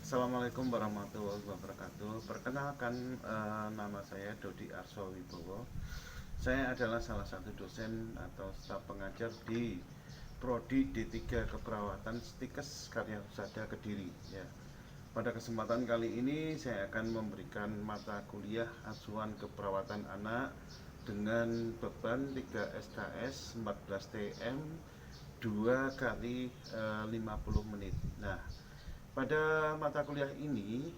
Assalamualaikum warahmatullahi wabarakatuh. Perkenalkan, nama saya Dodi Arso Wibowo. Saya adalah salah satu dosen atau staf pengajar di Prodi D3 Keperawatan Stikes Karya Husada Kediri. Ya. Pada kesempatan kali ini saya akan memberikan mata kuliah asuhan keperawatan anak dengan beban 3 SKS 14 TM 2 kali 50 menit. Nah, pada mata kuliah ini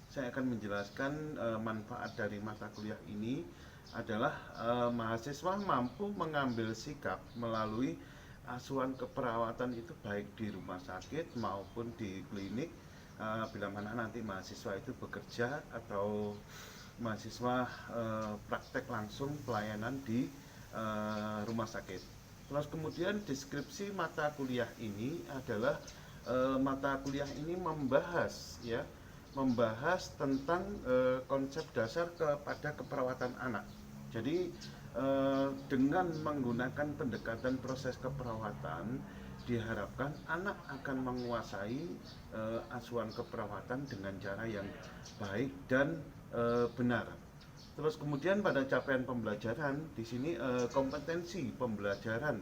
saya akan menjelaskan manfaat dari mata kuliah ini adalah mahasiswa mampu mengambil sikap melalui asuhan keperawatan itu baik di rumah sakit maupun di klinik, bila mana nanti mahasiswa itu bekerja atau mahasiswa praktek langsung pelayanan di rumah sakit. Terus kemudian deskripsi mata kuliah ini adalah mata kuliah ini membahas tentang konsep dasar kepada keperawatan anak. Jadi dengan menggunakan pendekatan proses keperawatan diharapkan anak akan menguasai asuhan keperawatan dengan cara yang baik dan benar. Terus kemudian pada capaian pembelajaran di sini kompetensi pembelajaran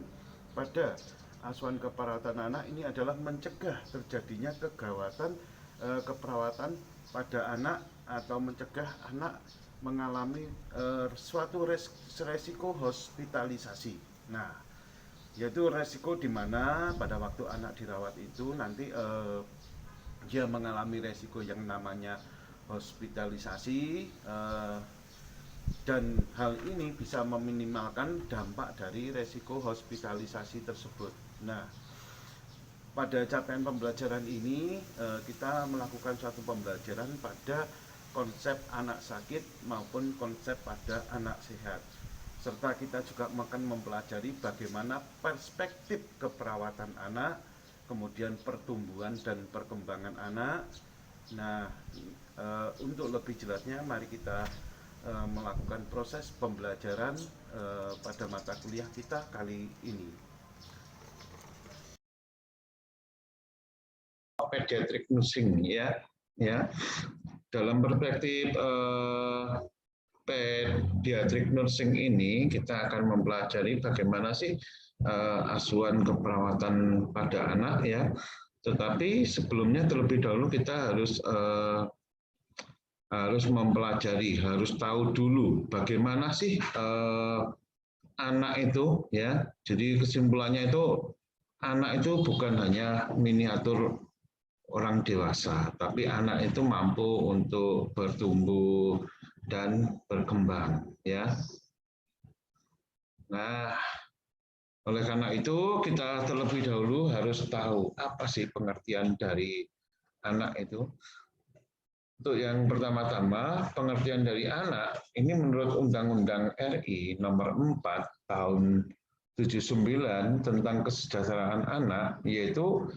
pada asuhan keperawatan anak ini adalah mencegah terjadinya kegawatan keperawatan pada anak atau mencegah anak mengalami suatu resiko hospitalisasi. Nah, yaitu resiko di mana pada waktu anak dirawat itu nanti dia mengalami resiko yang namanya hospitalisasi, dan hal ini bisa meminimalkan dampak dari resiko hospitalisasi tersebut. Nah, pada capaian pembelajaran ini kita melakukan suatu pembelajaran pada konsep anak sakit maupun konsep pada anak sehat. Serta kita juga akan mempelajari bagaimana perspektif keperawatan anak, kemudian pertumbuhan dan perkembangan anak. Nah, untuk lebih jelasnya mari kita melakukan proses pembelajaran pada mata kuliah kita kali ini. Pediatric nursing ya. Dalam perspektif pediatric nursing ini kita akan mempelajari bagaimana sih asuhan keperawatan pada anak ya. Tetapi sebelumnya terlebih dahulu kita harus mempelajari, harus tahu dulu bagaimana sih anak itu ya. Jadi kesimpulannya itu anak itu bukan hanya miniatur orang dewasa, tapi anak itu mampu untuk bertumbuh dan berkembang ya. Nah, oleh karena itu kita terlebih dahulu harus tahu apa sih pengertian dari anak itu. Untuk yang pertama-tama, pengertian dari anak ini menurut Undang-Undang RI nomor 4 tahun 79 tentang kesejahteraan anak, yaitu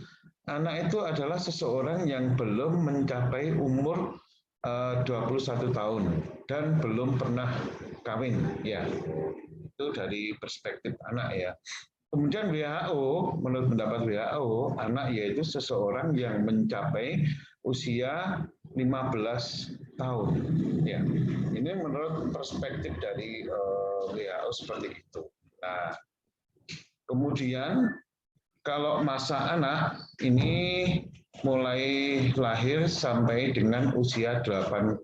anak itu adalah seseorang yang belum mencapai umur 21 tahun dan belum pernah kawin ya. Itu dari perspektif anak ya. Kemudian WHO, menurut pendapat WHO, anak yaitu seseorang yang mencapai usia 15 tahun. Ya, ini menurut perspektif dari WHO seperti itu. Nah, kemudian kalau masa anak ini mulai lahir sampai dengan usia 18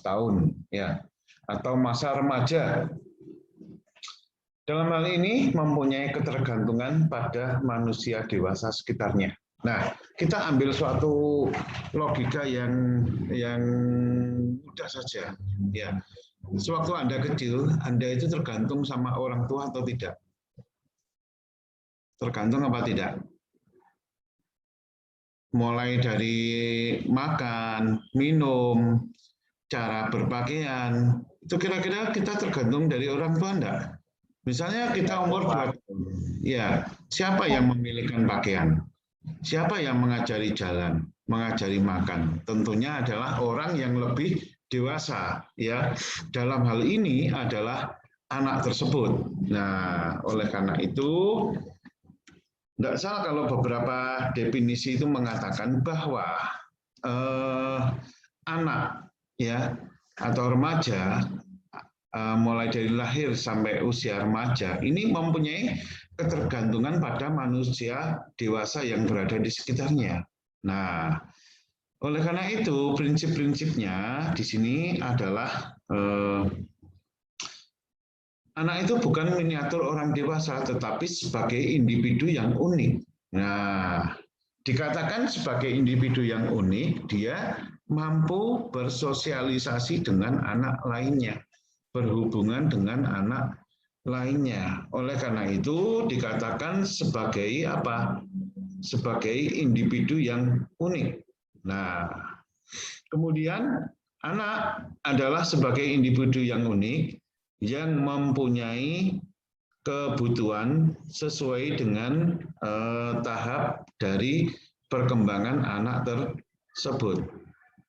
tahun, ya, atau masa remaja. Dalam hal ini mempunyai ketergantungan pada manusia dewasa sekitarnya. Nah, kita ambil suatu logika yang mudah saja. Ya, sewaktu Anda kecil, Anda itu tergantung sama orang tua atau tidak? Tergantung apa tidak? Mulai dari makan, minum, cara berpakaian, itu kira-kira kita tergantung dari orang tua enggak? Misalnya kita umur 2 tahun, ya siapa yang memilihkan pakaian? Siapa yang mengajari jalan, mengajari makan? Tentunya adalah orang yang lebih dewasa, ya. Dalam hal ini adalah anak tersebut. Nah, oleh karena itu, tidak salah kalau beberapa definisi itu mengatakan bahwa anak ya atau remaja mulai dari lahir sampai usia remaja ini mempunyai ketergantungan pada manusia dewasa yang berada di sekitarnya. Nah, oleh karena itu prinsip-prinsipnya di sini adalah anak itu bukan miniatur orang dewasa, tetapi sebagai individu yang unik. Nah, dikatakan sebagai individu yang unik, dia mampu bersosialisasi dengan anak lainnya, berhubungan dengan anak lainnya. Oleh karena itu dikatakan sebagai apa? Sebagai individu yang unik. Nah, kemudian anak adalah sebagai individu yang unik yang mempunyai kebutuhan sesuai dengan tahap dari perkembangan anak tersebut.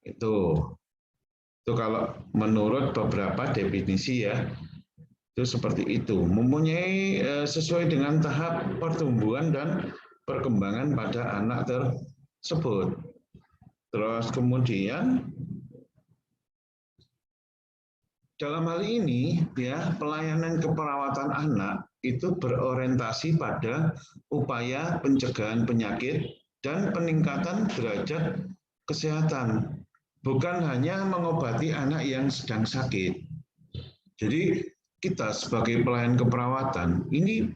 Itu kalau menurut beberapa definisi ya, itu seperti itu. Mempunyai sesuai dengan tahap pertumbuhan dan perkembangan pada anak tersebut. Terus kemudian dalam hal ini ya pelayanan keperawatan anak itu berorientasi pada upaya pencegahan penyakit dan peningkatan derajat kesehatan, bukan hanya mengobati anak yang sedang sakit. Jadi kita sebagai pelayan keperawatan ini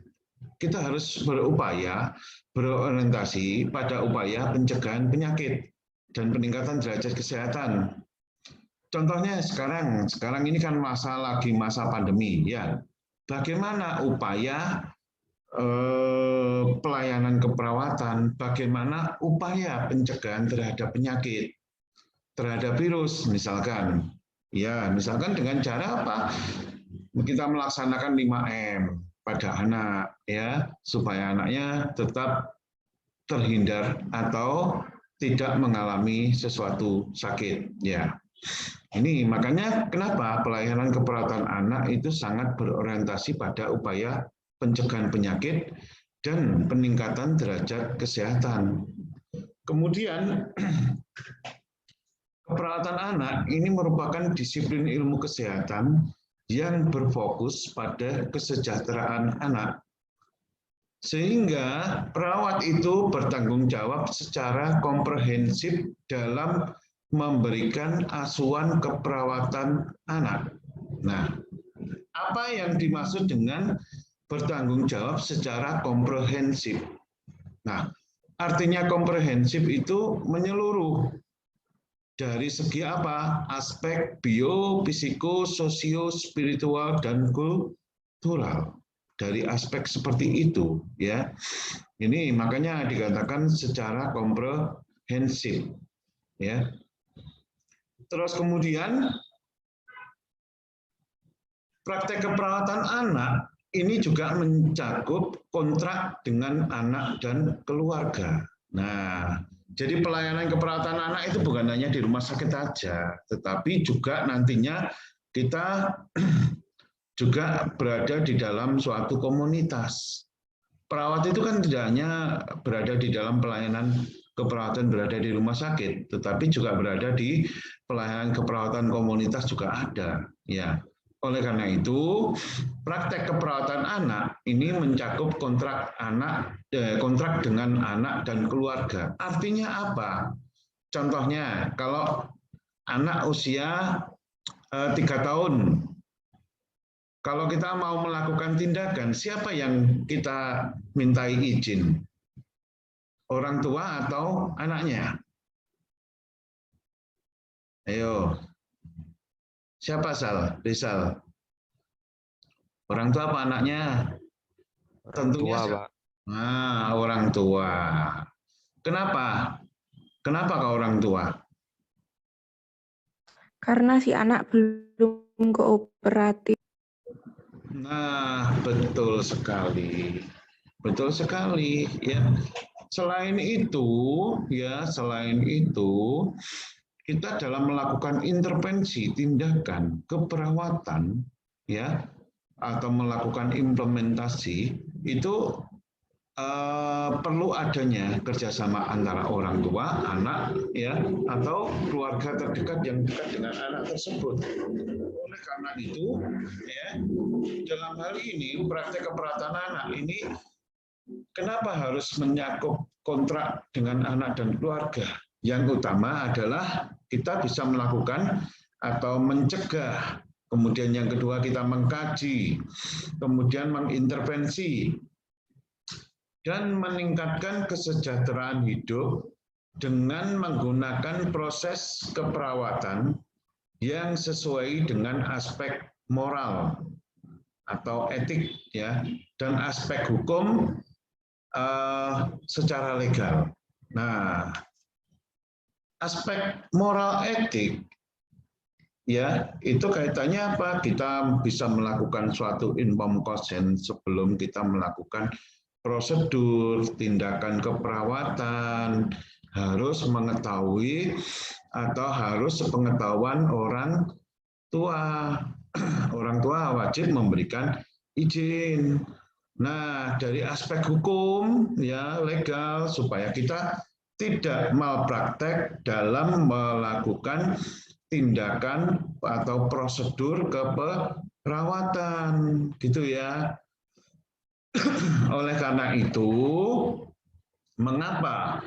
kita harus berupaya berorientasi pada upaya pencegahan penyakit dan peningkatan derajat kesehatan. Contohnya sekarang ini kan lagi masa pandemi ya. Bagaimana upaya pelayanan keperawatan, bagaimana upaya pencegahan terhadap penyakit, terhadap virus misalkan. Ya, misalkan dengan cara apa? Kita melaksanakan 5M pada anak ya, supaya anaknya tetap terhindar atau tidak mengalami sesuatu sakit ya. Ini makanya kenapa pelayanan keperawatan anak itu sangat berorientasi pada upaya pencegahan penyakit dan peningkatan derajat kesehatan. Kemudian keperawatan anak ini merupakan disiplin ilmu kesehatan yang berfokus pada kesejahteraan anak. Sehingga perawat itu bertanggung jawab secara komprehensif dalam memberikan asuhan keperawatan anak. Nah, apa yang dimaksud dengan bertanggung jawab secara komprehensif? Nah, artinya komprehensif itu menyeluruh dari segi apa? Aspek bio, psiko, sosio, spiritual, dan kultural. Dari aspek seperti itu, ya. Ini makanya dikatakan secara komprehensif, ya. Terus kemudian praktek keperawatan anak ini juga mencakup kontrak dengan anak dan keluarga. Nah, jadi pelayanan keperawatan anak itu bukan hanya di rumah sakit saja, tetapi juga nantinya kita juga berada di dalam suatu komunitas. Perawat itu kan tidak hanya berada di dalam pelayanan keperawatan berada di rumah sakit, tetapi juga berada di pelayanan keperawatan komunitas juga ada. Ya, oleh karena itu praktek keperawatan anak ini mencakup kontrak dengan anak dan keluarga. Artinya apa? Contohnya kalau anak usia 3 tahun, kalau kita mau melakukan tindakan, siapa yang kita mintai izin? Orang tua atau anaknya? Ayo. Siapa Rizal? Orang tua apa anaknya? Tentunya tua, Pak. Nah, orang tua. Kenapa? Kenapa kau orang tua? Karena si anak belum kooperatif. Nah, betul sekali. Betul sekali, ya. Selain itu, kita dalam melakukan intervensi tindakan keperawatan, ya, atau melakukan implementasi itu perlu adanya kerjasama antara orang tua, anak, ya, atau keluarga terdekat yang dekat dengan anak tersebut. Oleh karena itu, ya, dalam hal ini praktek keperawatan anak ini kenapa harus menyakup kontrak dengan anak dan keluarga? Yang utama adalah kita bisa melakukan atau mencegah. Kemudian yang kedua kita mengkaji, kemudian mengintervensi, dan meningkatkan kesejahteraan hidup dengan menggunakan proses keperawatan yang sesuai dengan aspek moral atau etik, ya, dan aspek hukum secara legal. Nah, aspek moral etik, ya, itu kaitannya apa? Kita bisa melakukan suatu informed consent sebelum kita melakukan prosedur, tindakan keperawatan, harus mengetahui atau harus sepengetahuan orang tua. Orang tua wajib memberikan izin. Nah, dari aspek hukum, ya, legal, supaya kita tidak malpraktek dalam melakukan tindakan atau prosedur keperawatan, gitu ya. Oleh karena itu, mengapa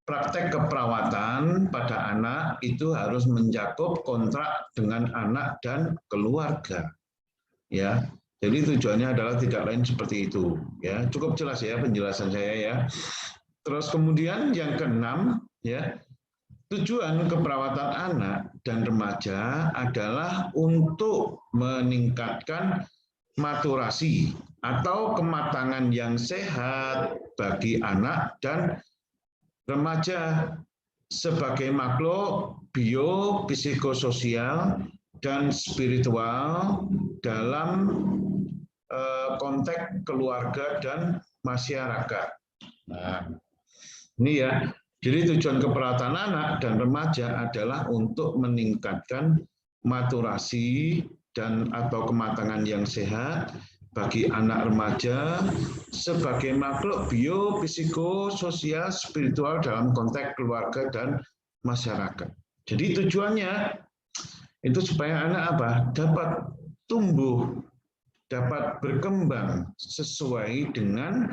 praktek keperawatan pada anak itu harus mencakup kontrak dengan anak dan keluarga, ya. Jadi tujuannya adalah tidak lain seperti itu, ya. Cukup jelas ya penjelasan saya, ya. Terus kemudian yang keenam, ya, tujuan keperawatan anak dan remaja adalah untuk meningkatkan maturasi atau kematangan yang sehat bagi anak dan remaja sebagai makhluk biopsikososial dan spiritual dalam konteks keluarga dan masyarakat. Nah, ini ya. Jadi tujuan keperawatan anak dan remaja adalah untuk meningkatkan maturasi dan atau kematangan yang sehat bagi anak remaja sebagai makhluk biopsikososial spiritual dalam konteks keluarga dan masyarakat. Jadi tujuannya itu supaya anak apa? Dapat tumbuh, dapat berkembang sesuai dengan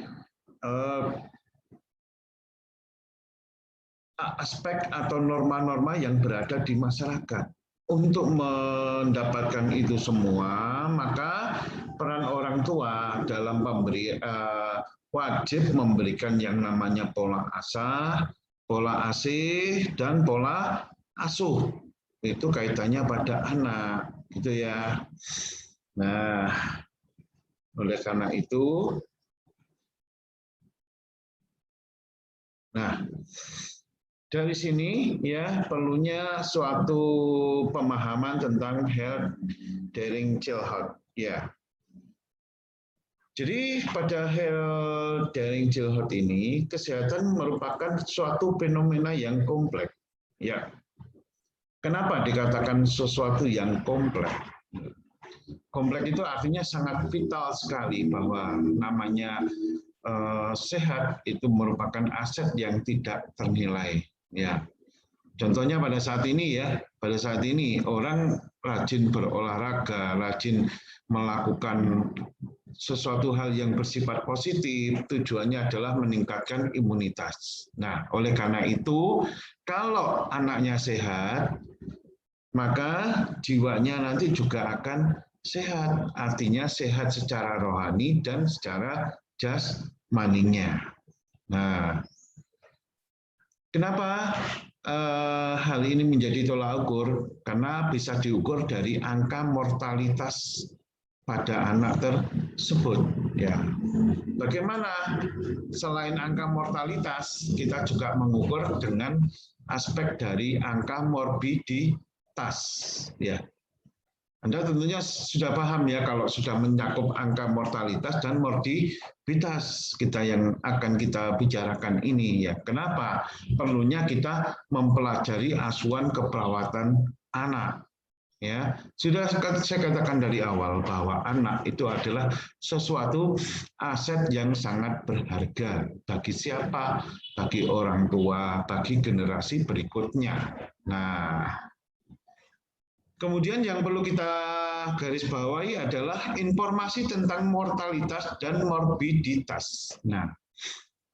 aspek atau norma-norma yang berada di masyarakat. Untuk mendapatkan itu semua, maka peran orang tua dalam wajib memberikan yang namanya pola asah, pola asih, dan pola asuh. Itu kaitannya pada anak, gitu ya. Nah, oleh karena itu, dari sini ya perlunya suatu pemahaman tentang health during childhood, ya. Jadi pada health during childhood ini kesehatan merupakan suatu fenomena yang kompleks, ya. Kenapa dikatakan sesuatu yang kompleks? Kompleks itu artinya sangat vital sekali, bahwa namanya sehat itu merupakan aset yang tidak ternilai. Ya, contohnya pada saat ini ya, pada saat ini orang rajin berolahraga, rajin melakukan sesuatu hal yang bersifat positif, tujuannya adalah meningkatkan imunitas. Nah, oleh karena itu, kalau anaknya sehat, maka jiwanya nanti juga akan sehat, artinya sehat secara rohani dan secara jasmaninya. Nah, kenapa hal ini menjadi tolak ukur? Karena bisa diukur dari angka mortalitas pada anak tersebut. Ya, bagaimana selain angka mortalitas, kita juga mengukur dengan aspek dari angka morbiditas. Ya, Anda tentunya sudah paham ya kalau sudah mencakup angka mortalitas dan morbiditas kita yang akan kita bicarakan ini ya. Kenapa perlunya kita mempelajari asuhan keperawatan anak Ya, sudah saya katakan dari awal bahwa anak itu adalah sesuatu aset yang sangat berharga bagi siapa? Bagi orang tua, bagi generasi berikutnya. Nah, kemudian yang perlu kita garis bawahi adalah informasi tentang mortalitas dan morbiditas. Nah,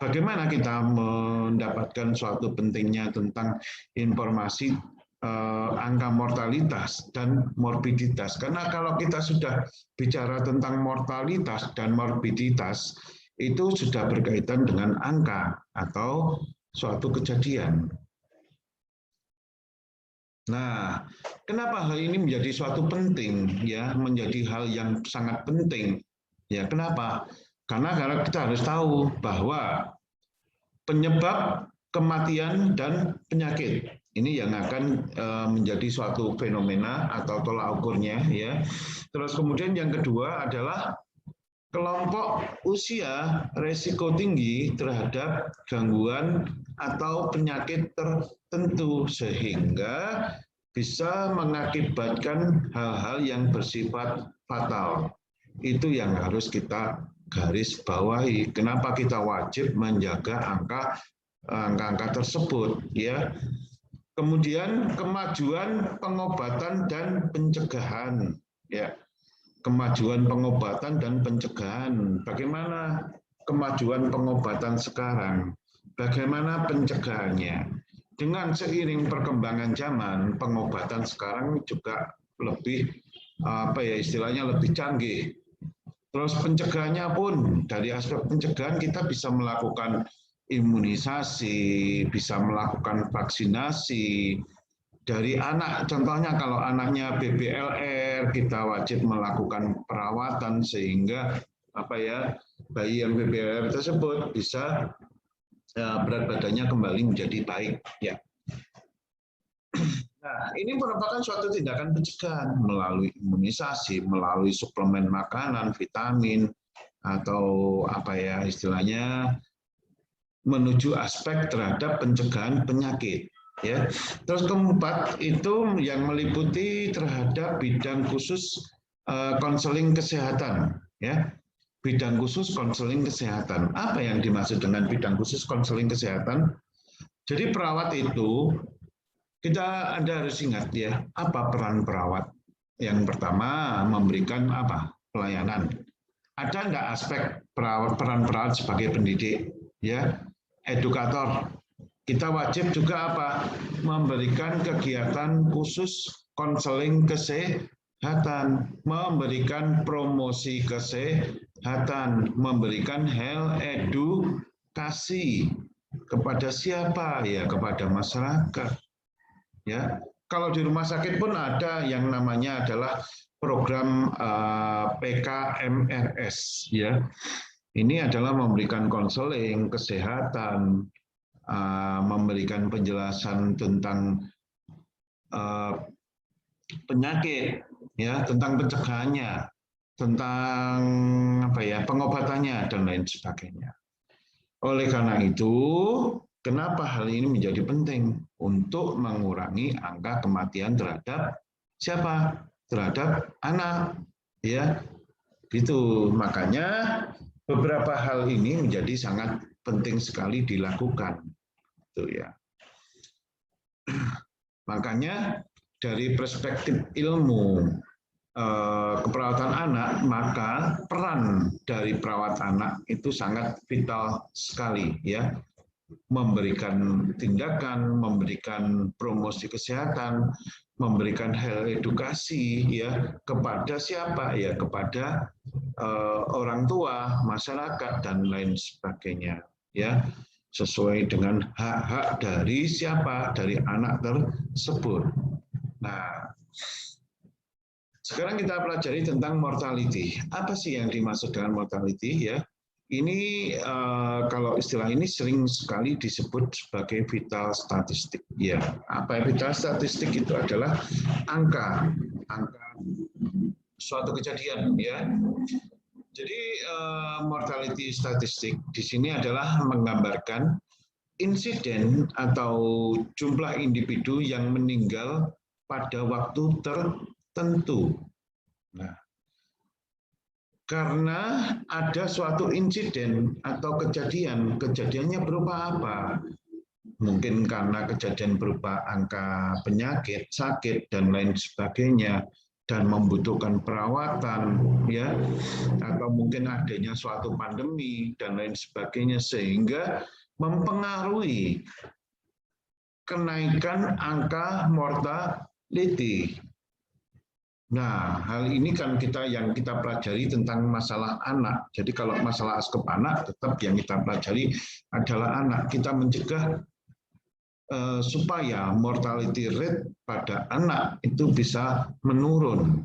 bagaimana kita mendapatkan suatu pentingnya tentang informasi angka mortalitas dan morbiditas? Karena kalau kita sudah bicara tentang mortalitas dan morbiditas, itu sudah berkaitan dengan angka atau suatu kejadian. Nah, kenapa hal ini menjadi suatu penting, ya, menjadi hal yang sangat penting? Ya, kenapa? Karena kita harus tahu bahwa penyebab kematian dan penyakit ini yang akan menjadi suatu fenomena atau tolak ukurnya, ya. Terus kemudian yang kedua adalah kelompok usia resiko tinggi terhadap gangguan atau penyakit tertentu sehingga bisa mengakibatkan hal-hal yang bersifat fatal. Itu yang harus kita garis bawahi. Kenapa kita wajib menjaga angka tersebut, ya. Kemudian kemajuan pengobatan dan pencegahan, ya. Kemajuan pengobatan dan pencegahan. Bagaimana kemajuan pengobatan sekarang? Bagaimana pencegahannya? Dengan seiring perkembangan zaman, pengobatan sekarang juga lebih istilahnya lebih canggih. Terus pencegahannya pun dari aspek pencegahan kita bisa melakukan imunisasi, bisa melakukan vaksinasi. Dari anak, contohnya kalau anaknya BBLR, kita wajib melakukan perawatan sehingga bayi yang BBLR tersebut bisa berat badannya kembali menjadi baik. Ya. Nah, ini merupakan suatu tindakan pencegahan melalui imunisasi, melalui suplemen makanan, vitamin, atau istilahnya menuju aspek terhadap pencegahan penyakit. Ya. Terus keempat itu yang meliputi terhadap bidang khusus konseling kesehatan, ya. Bidang khusus konseling kesehatan. Apa yang dimaksud dengan bidang khusus konseling kesehatan? Jadi perawat itu Anda harus ingat, ya, apa peran perawat? Yang pertama, memberikan pelayanan. Ada nggak aspek peran perawat sebagai pendidik, ya, edukator? Kita wajib juga memberikan kegiatan khusus konseling kesehatan, memberikan promosi kesehatan, memberikan health edukasi kepada siapa? Ya, kepada masyarakat. Ya, kalau di rumah sakit pun ada yang namanya adalah program PKMRS, ya. Ini adalah memberikan konseling kesehatan, memberikan penjelasan tentang penyakit, ya, tentang pencegahannya, tentang pengobatannya dan lain sebagainya. Oleh karena itu, kenapa hal ini menjadi penting? Untuk mengurangi angka kematian terhadap siapa? Terhadap anak, ya. Gitu. Makanya beberapa hal ini menjadi sangat penting sekali dilakukan. Ya. Makanya dari perspektif ilmu keperawatan anak, maka peran dari perawat anak itu sangat vital sekali, ya. Memberikan tindakan, memberikan promosi kesehatan, memberikan health edukasi, ya, kepada siapa? Ya, kepada orang tua, masyarakat dan lain sebagainya, ya. Sesuai dengan hak-hak dari siapa? Dari anak tersebut. Nah, sekarang kita pelajari tentang mortality. Apa sih yang dimaksud dengan mortality? Ya, ini kalau istilah ini sering sekali disebut sebagai vital statistik. Ya, apa vital statistik? Itu adalah angka suatu kejadian. Ya. Jadi mortality statistik di sini adalah menggambarkan insiden atau jumlah individu yang meninggal pada waktu tertentu. tentu. Nah, karena ada suatu insiden atau kejadiannya berupa apa? Mungkin karena kejadian berupa angka penyakit, sakit, dan lain sebagainya, dan membutuhkan perawatan, ya, atau mungkin adanya suatu pandemi dan lain sebagainya, sehingga mempengaruhi kenaikan angka mortality. Nah, hal ini kan yang kita pelajari tentang masalah anak. Jadi kalau masalah askep anak, tetap yang kita pelajari adalah anak. Kita mencegah supaya mortality rate pada anak itu bisa menurun.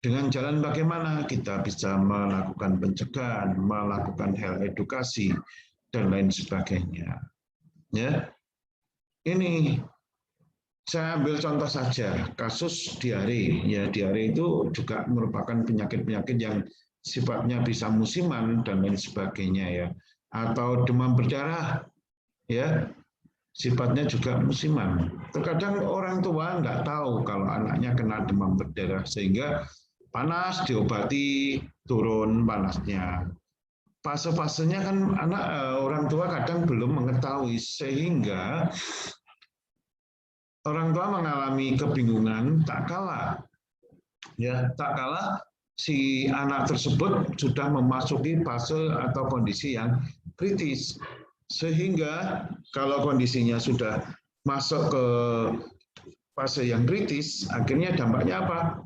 Dengan jalan bagaimana? Kita bisa melakukan pencegahan, melakukan health edukasi, dan lain sebagainya. Ya, ini saya ambil contoh saja, kasus diare. Ya, diare itu juga merupakan penyakit-penyakit yang sifatnya bisa musiman dan lain sebagainya, ya. Atau demam berdarah, ya, sifatnya juga musiman. Terkadang orang tua nggak tahu kalau anaknya kena demam berdarah, sehingga panas diobati, turun panasnya. Fase-fasenya kan orang tua kadang belum mengetahui, sehingga orang tua mengalami kebingungan tak kalah si anak tersebut sudah memasuki fase atau kondisi yang kritis, sehingga kalau kondisinya sudah masuk ke fase yang kritis, akhirnya dampaknya apa?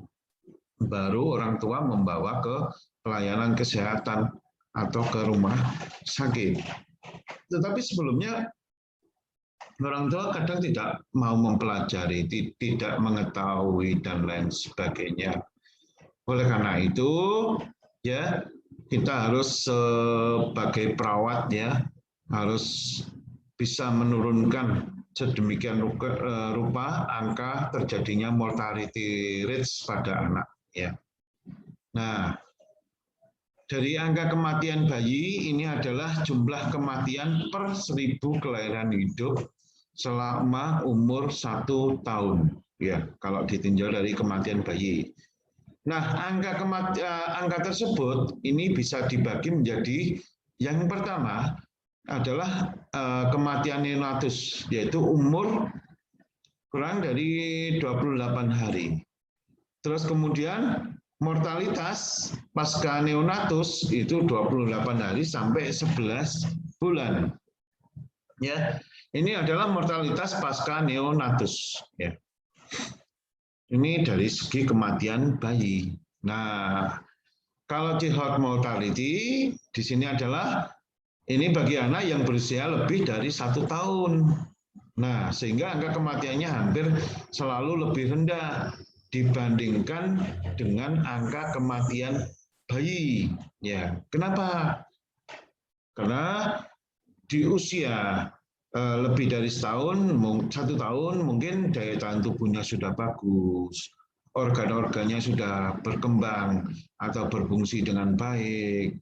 Baru orang tua membawa ke pelayanan kesehatan atau ke rumah sakit. Tetapi sebelumnya orang tua kadang tidak mau mempelajari, tidak mengetahui, dan lain sebagainya. Oleh karena itu, ya, kita harus sebagai perawat, ya, harus bisa menurunkan sedemikian rupa angka terjadinya mortality rates pada anak. Ya. Nah, dari angka kematian bayi ini adalah jumlah kematian per 1000 kelahiran hidup selama umur 1 tahun, ya, kalau ditinjau dari kematian bayi. Nah, angka tersebut ini bisa dibagi menjadi, yang pertama adalah kematian neonatus, yaitu umur kurang dari 28 hari. Terus kemudian mortalitas pasca neonatus itu 28 hari sampai 11 bulan. Ya. Ini adalah mortalitas pasca neonatus. Ya. Ini dari segi kematian bayi. Nah, kalau child mortality di sini adalah ini bagi anak yang berusia lebih dari 1 tahun. Nah, sehingga angka kematiannya hampir selalu lebih rendah dibandingkan dengan angka kematian bayi. Ya, kenapa? Karena di usia lebih dari 1 tahun mungkin daya tahan tubuhnya sudah bagus, organ-organnya sudah berkembang atau berfungsi dengan baik,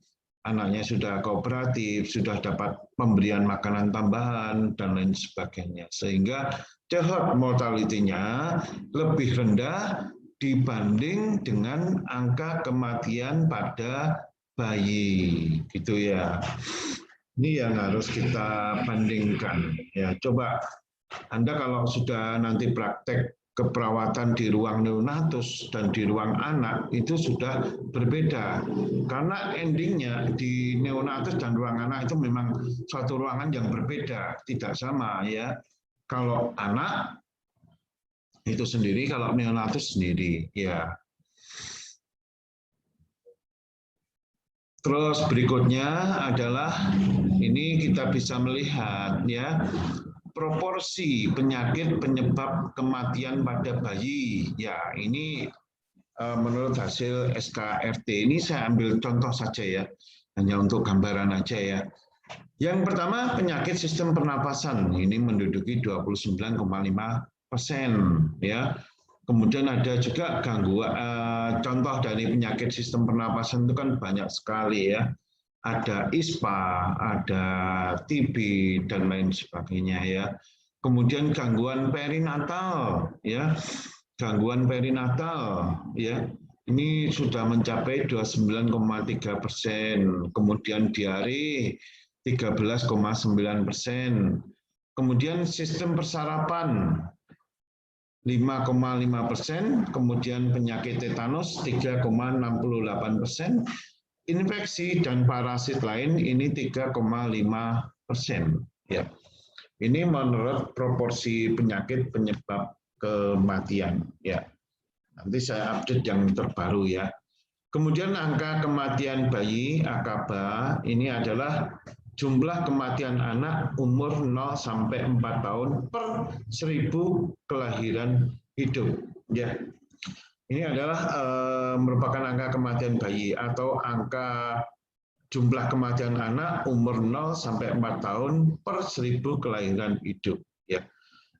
anaknya sudah kooperatif, sudah dapat pemberian makanan tambahan, dan lain sebagainya. Sehingga child mortality-nya lebih rendah dibanding dengan angka kematian pada bayi. Gitu ya. Ini yang harus kita bandingkan. Ya, coba Anda kalau sudah nanti praktek keperawatan di ruang neonatus dan di ruang anak itu sudah berbeda. Karena endingnya di neonatus dan ruang anak itu memang suatu ruangan yang berbeda, tidak sama, ya. Kalau anak itu sendiri, kalau neonatus sendiri, ya. Terus berikutnya adalah ini kita bisa melihat, ya, proporsi penyakit penyebab kematian pada bayi. Ya, ini menurut hasil SKRT. Ini saya ambil contoh saja, ya, hanya untuk gambaran aja, ya. Yang pertama penyakit sistem pernapasan, ini menduduki 29,5%, ya. Kemudian ada juga gangguan, contoh dari penyakit sistem pernapasan itu kan banyak sekali, ya. Ada ISPA, ada TB, dan lain sebagainya, ya. Kemudian gangguan perinatal, ya. gangguan perinatal, ya ini sudah mencapai 29,3%, kemudian diare 13,9%, kemudian sistem persarapan 5,5%, kemudian penyakit tetanus 3,68%, infeksi dan parasit lain ini 3,5%. Ya, ini menurut proporsi penyakit penyebab kematian. Ya, nanti saya update yang terbaru ya. Kemudian angka kematian bayi AKBA ini adalah jumlah kematian anak umur 0 sampai 4 tahun per 1000 kelahiran hidup. Ya, ini adalah merupakan angka kematian bayi atau angka jumlah kematian anak umur 0 sampai 4 tahun per 1000 kelahiran hidup. Ya,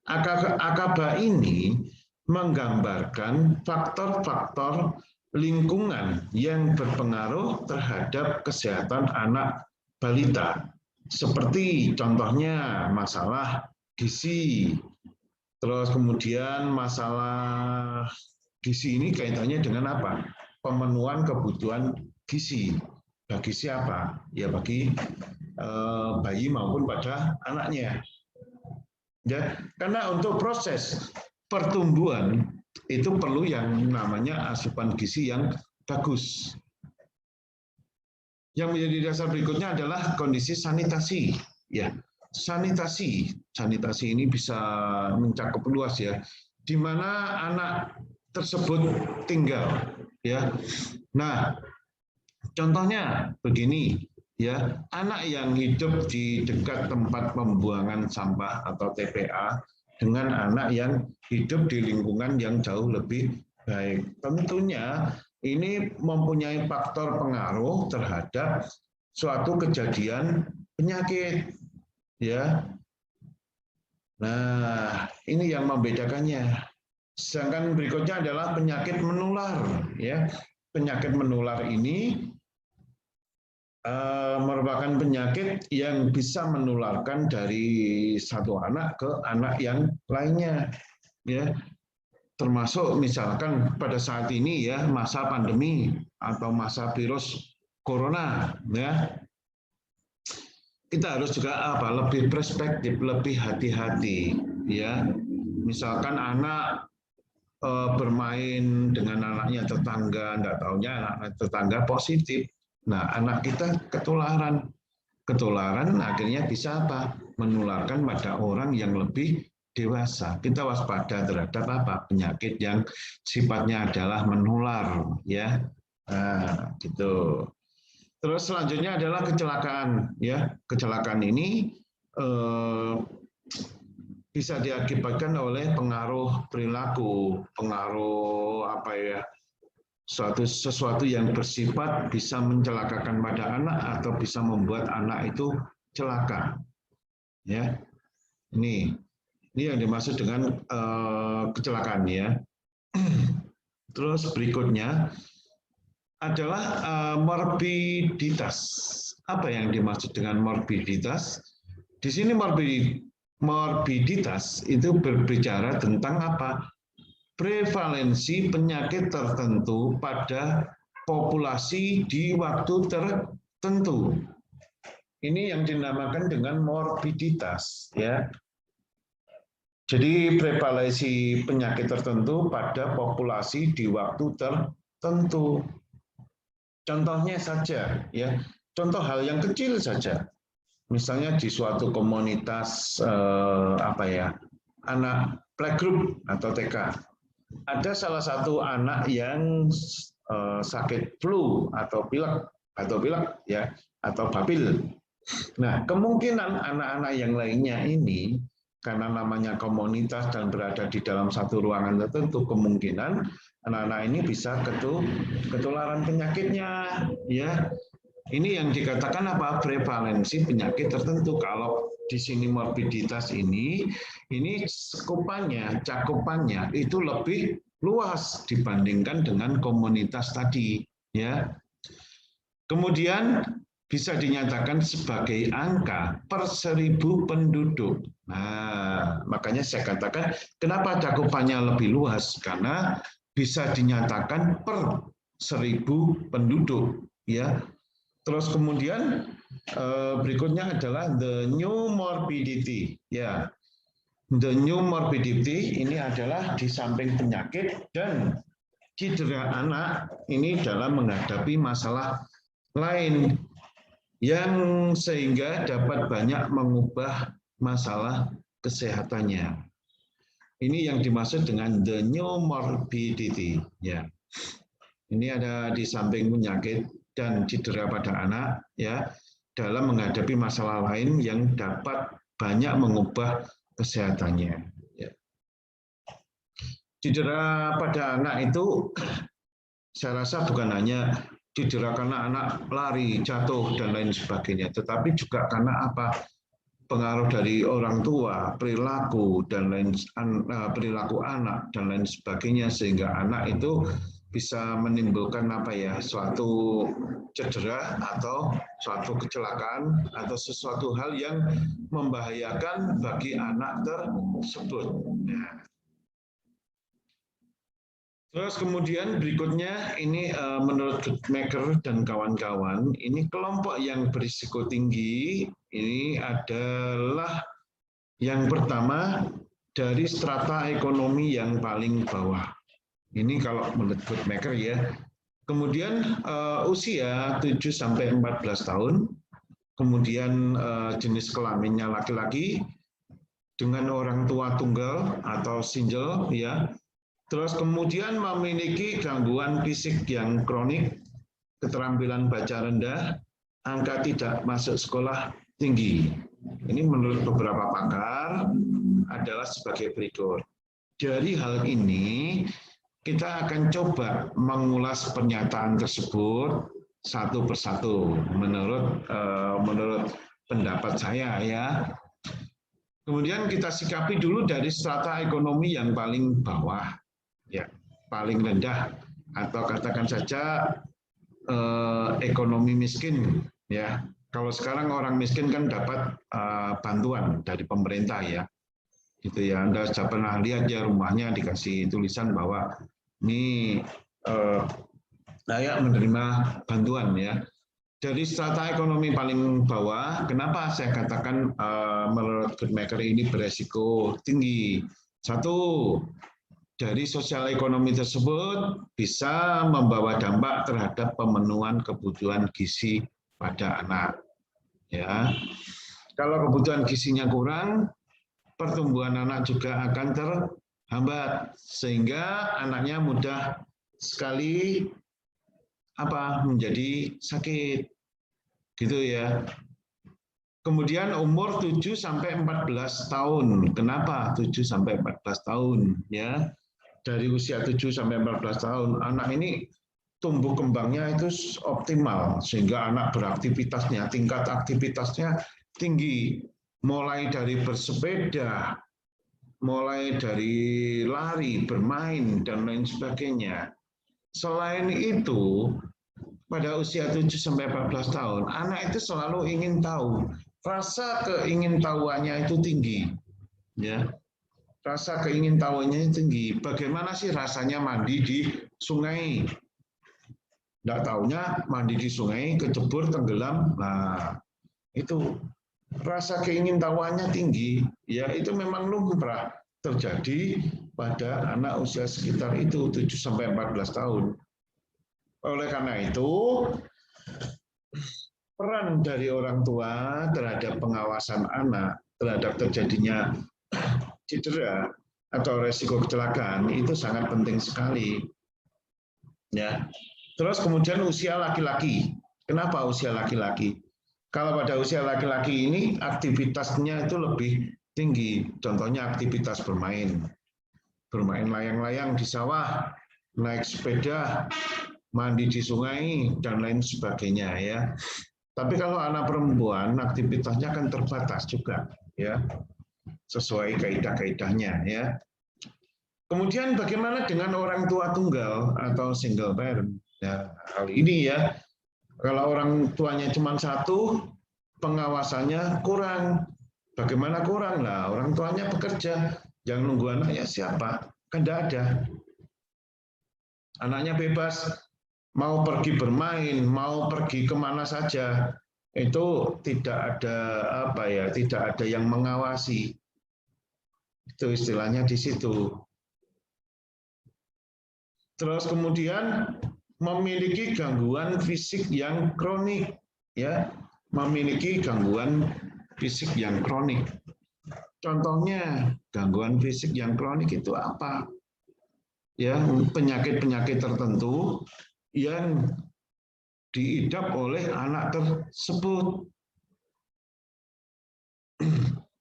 AKBA ini menggambarkan faktor-faktor lingkungan yang berpengaruh terhadap kesehatan anak balita, seperti contohnya masalah gizi, terus kemudian masalah gizi ini kaitannya dengan apa? Pemenuhan kebutuhan gizi. Bagi siapa? Ya bagi bayi maupun pada anaknya. Ya, karena untuk proses pertumbuhan itu perlu yang namanya asupan gizi yang bagus. Yang menjadi dasar berikutnya adalah kondisi sanitasi. Ya, sanitasi ini bisa mencakup luas ya, di mana anak tersebut tinggal. Ya, nah contohnya begini. Ya, anak yang hidup di dekat tempat pembuangan sampah atau TPA dengan anak yang hidup di lingkungan yang jauh lebih baik. Tentunya ini mempunyai faktor pengaruh terhadap suatu kejadian penyakit. Ya. Nah, ini yang membedakannya. Sedangkan berikutnya adalah penyakit menular. Ya. Penyakit menular ini merupakan penyakit yang bisa menularkan dari satu anak ke anak yang lainnya, ya, termasuk misalkan pada saat ini ya masa pandemi atau masa virus corona, ya, kita harus juga lebih perspektif, lebih hati-hati, ya, misalkan anak bermain dengan anaknya tetangga, nggak taunya anak tetangga positif. Nah, anak kita ketularan akhirnya bisa apa? Menularkan pada orang yang lebih dewasa. Kita waspada terhadap apa? Penyakit yang sifatnya adalah menular, ya. Nah, gitu. Terus selanjutnya adalah kecelakaan, ya. Kecelakaan ini bisa diakibatkan oleh pengaruh perilaku, pengaruh apa ya? Sesuatu yang bersifat bisa mencelakakan pada anak atau bisa membuat anak itu celaka. Ya, ini yang dimaksud dengan kecelakaan ya. Terus berikutnya adalah morbiditas. Apa yang dimaksud dengan morbiditas? Di sini morbiditas itu berbicara tentang apa? Prevalensi penyakit tertentu pada populasi di waktu tertentu. Ini yang dinamakan dengan morbiditas, ya. Jadi prevalensi penyakit tertentu pada populasi di waktu tertentu. Contohnya saja, ya. Contoh hal yang kecil saja. Misalnya di suatu komunitas anak playgroup atau TK. Ada salah satu anak yang sakit flu atau pilek ya atau babil. Nah, kemungkinan anak-anak yang lainnya ini karena namanya komunitas dan berada di dalam satu ruangan tertentu, kemungkinan anak-anak ini bisa ketularan penyakitnya, ya. Ini yang dikatakan apa? Prevalensi penyakit tertentu. Kalau di sini morbiditas ini cakupannya itu lebih luas dibandingkan dengan komunitas tadi, ya. Kemudian bisa dinyatakan sebagai angka per 1.000 penduduk. Nah, makanya saya katakan kenapa cakupannya lebih luas, karena bisa dinyatakan per 1.000 penduduk, ya. Terus kemudian berikutnya adalah the new morbidity, ya. The new morbidity ini adalah di samping penyakit dan cedera anak ini dalam menghadapi masalah lain yang sehingga dapat banyak mengubah masalah kesehatannya. Ini yang dimaksud dengan the new morbidity, ya. Ini ada di samping penyakit dan cedera pada anak, ya, dalam menghadapi masalah lain yang dapat banyak mengubah kesehatannya. Ya. Cedera pada anak itu saya rasa bukan hanya cedera karena anak lari, jatuh, dan lain sebagainya, tetapi juga karena apa? Pengaruh dari orang tua, perilaku dan lain perilaku anak dan lain sebagainya, sehingga anak itu bisa menimbulkan apa ya, suatu cedera atau suatu kecelakaan atau sesuatu hal yang membahayakan bagi anak tersebut. Nah. Terus kemudian berikutnya ini menurut Guttmacher dan kawan-kawan, ini kelompok yang berisiko tinggi ini adalah yang pertama dari strata ekonomi yang paling bawah. Ini kalau menurut Guttmacher, ya. Kemudian usia 7-14 tahun, kemudian jenis kelaminnya laki-laki dengan orang tua tunggal atau single, ya. Terus kemudian memiliki gangguan fisik yang kronik, keterampilan baca rendah, angka tidak masuk sekolah tinggi. Ini menurut beberapa pakar adalah sebagai berikut. Dari hal ini, kita akan coba mengulas pernyataan tersebut satu persatu menurut pendapat saya, ya. Kemudian kita sikapi dulu dari strata ekonomi yang paling bawah. Ya, paling rendah atau katakan saja ekonomi miskin, ya. Kalau sekarang orang miskin kan dapat bantuan dari pemerintah, ya, gitu ya. Anda sudah pernah lihat ya, rumahnya dikasih tulisan bahwa ini layak menerima bantuan, ya. Dari strata ekonomi paling bawah, kenapa saya katakan menurut Guttmacher ini beresiko tinggi? Satu, dari sosial ekonomi tersebut bisa membawa dampak terhadap pemenuhan kebutuhan gizi pada anak. Ya, kalau kebutuhan gizinya kurang, pertumbuhan anak juga akan terhambat, sehingga anaknya mudah sekali menjadi sakit, gitu ya. Kemudian umur 7-14 tahun. Kenapa 7-14 tahun? Ya, dari usia 7-14 tahun, anak ini tumbuh kembangnya itu optimal, sehingga anak beraktivitasnya, tingkat aktivitasnya tinggi, mulai dari bersepeda, mulai dari lari, bermain, dan lain sebagainya. Selain itu, pada usia 7-14 tahun, anak itu selalu ingin tahu, rasa keingintahuannya itu tinggi, ya. Rasa keingintahuannya tinggi. Bagaimana sih rasanya mandi di sungai? Nggak taunya mandi di sungai, kecebur, tenggelam. Nah, itu rasa keingintahuannya tinggi. Ya, itu memang lumrah terjadi pada anak usia sekitar itu 7-14 tahun. Oleh karena itu, peran dari orang tua terhadap pengawasan anak terhadap terjadinya cedera atau resiko kecelakaan itu sangat penting sekali. Ya. Terus kemudian usia laki-laki. Kenapa usia laki-laki? Kalau pada usia laki-laki ini aktivitasnya itu lebih tinggi. Contohnya aktivitas bermain. Bermain layang-layang di sawah, naik sepeda, mandi di sungai, dan lain sebagainya, ya. Tapi kalau anak perempuan aktivitasnya kan terbatas juga, ya, sesuai kaidah-kaidahnya, ya. Kemudian bagaimana dengan orang tua tunggal atau single parent? Ya, hal ini, ya, Kalau orang tuanya cuma satu, pengawasannya kurang. Bagaimana kurang? Lah, orang tuanya bekerja, yang nunggu anaknya siapa? Kan tidak ada. Anaknya bebas, mau pergi bermain, mau pergi kemana saja, itu tidak ada tidak ada yang mengawasi. Itu istilahnya di situ. Terus kemudian memiliki gangguan fisik yang kronik, ya, memiliki gangguan fisik yang kronik. Contohnya gangguan fisik yang kronik itu apa? Ya, penyakit-penyakit tertentu yang diidap oleh anak tersebut.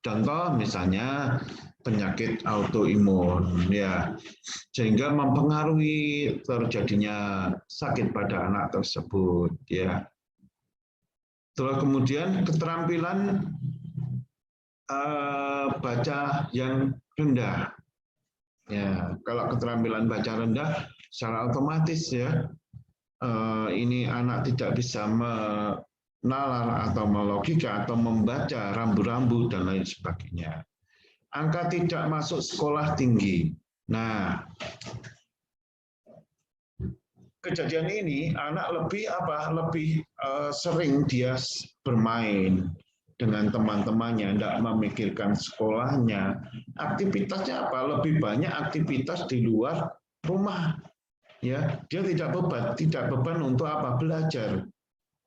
Contoh misalnya penyakit autoimun, ya, sehingga mempengaruhi terjadinya sakit pada anak tersebut, ya. Terus kemudian keterampilan baca yang rendah. Ya, kalau keterampilan baca rendah, secara otomatis ya, ini anak tidak bisa menalar atau melogika atau membaca rambu-rambu dan lain sebagainya. Angka tidak masuk sekolah tinggi. Nah, kejadian ini anak lebih sering dia bermain dengan teman-temannya, tidak memikirkan sekolahnya. Aktivitasnya apa? Lebih banyak aktivitas di luar rumah. Ya, dia tidak beban untuk apa? Belajar.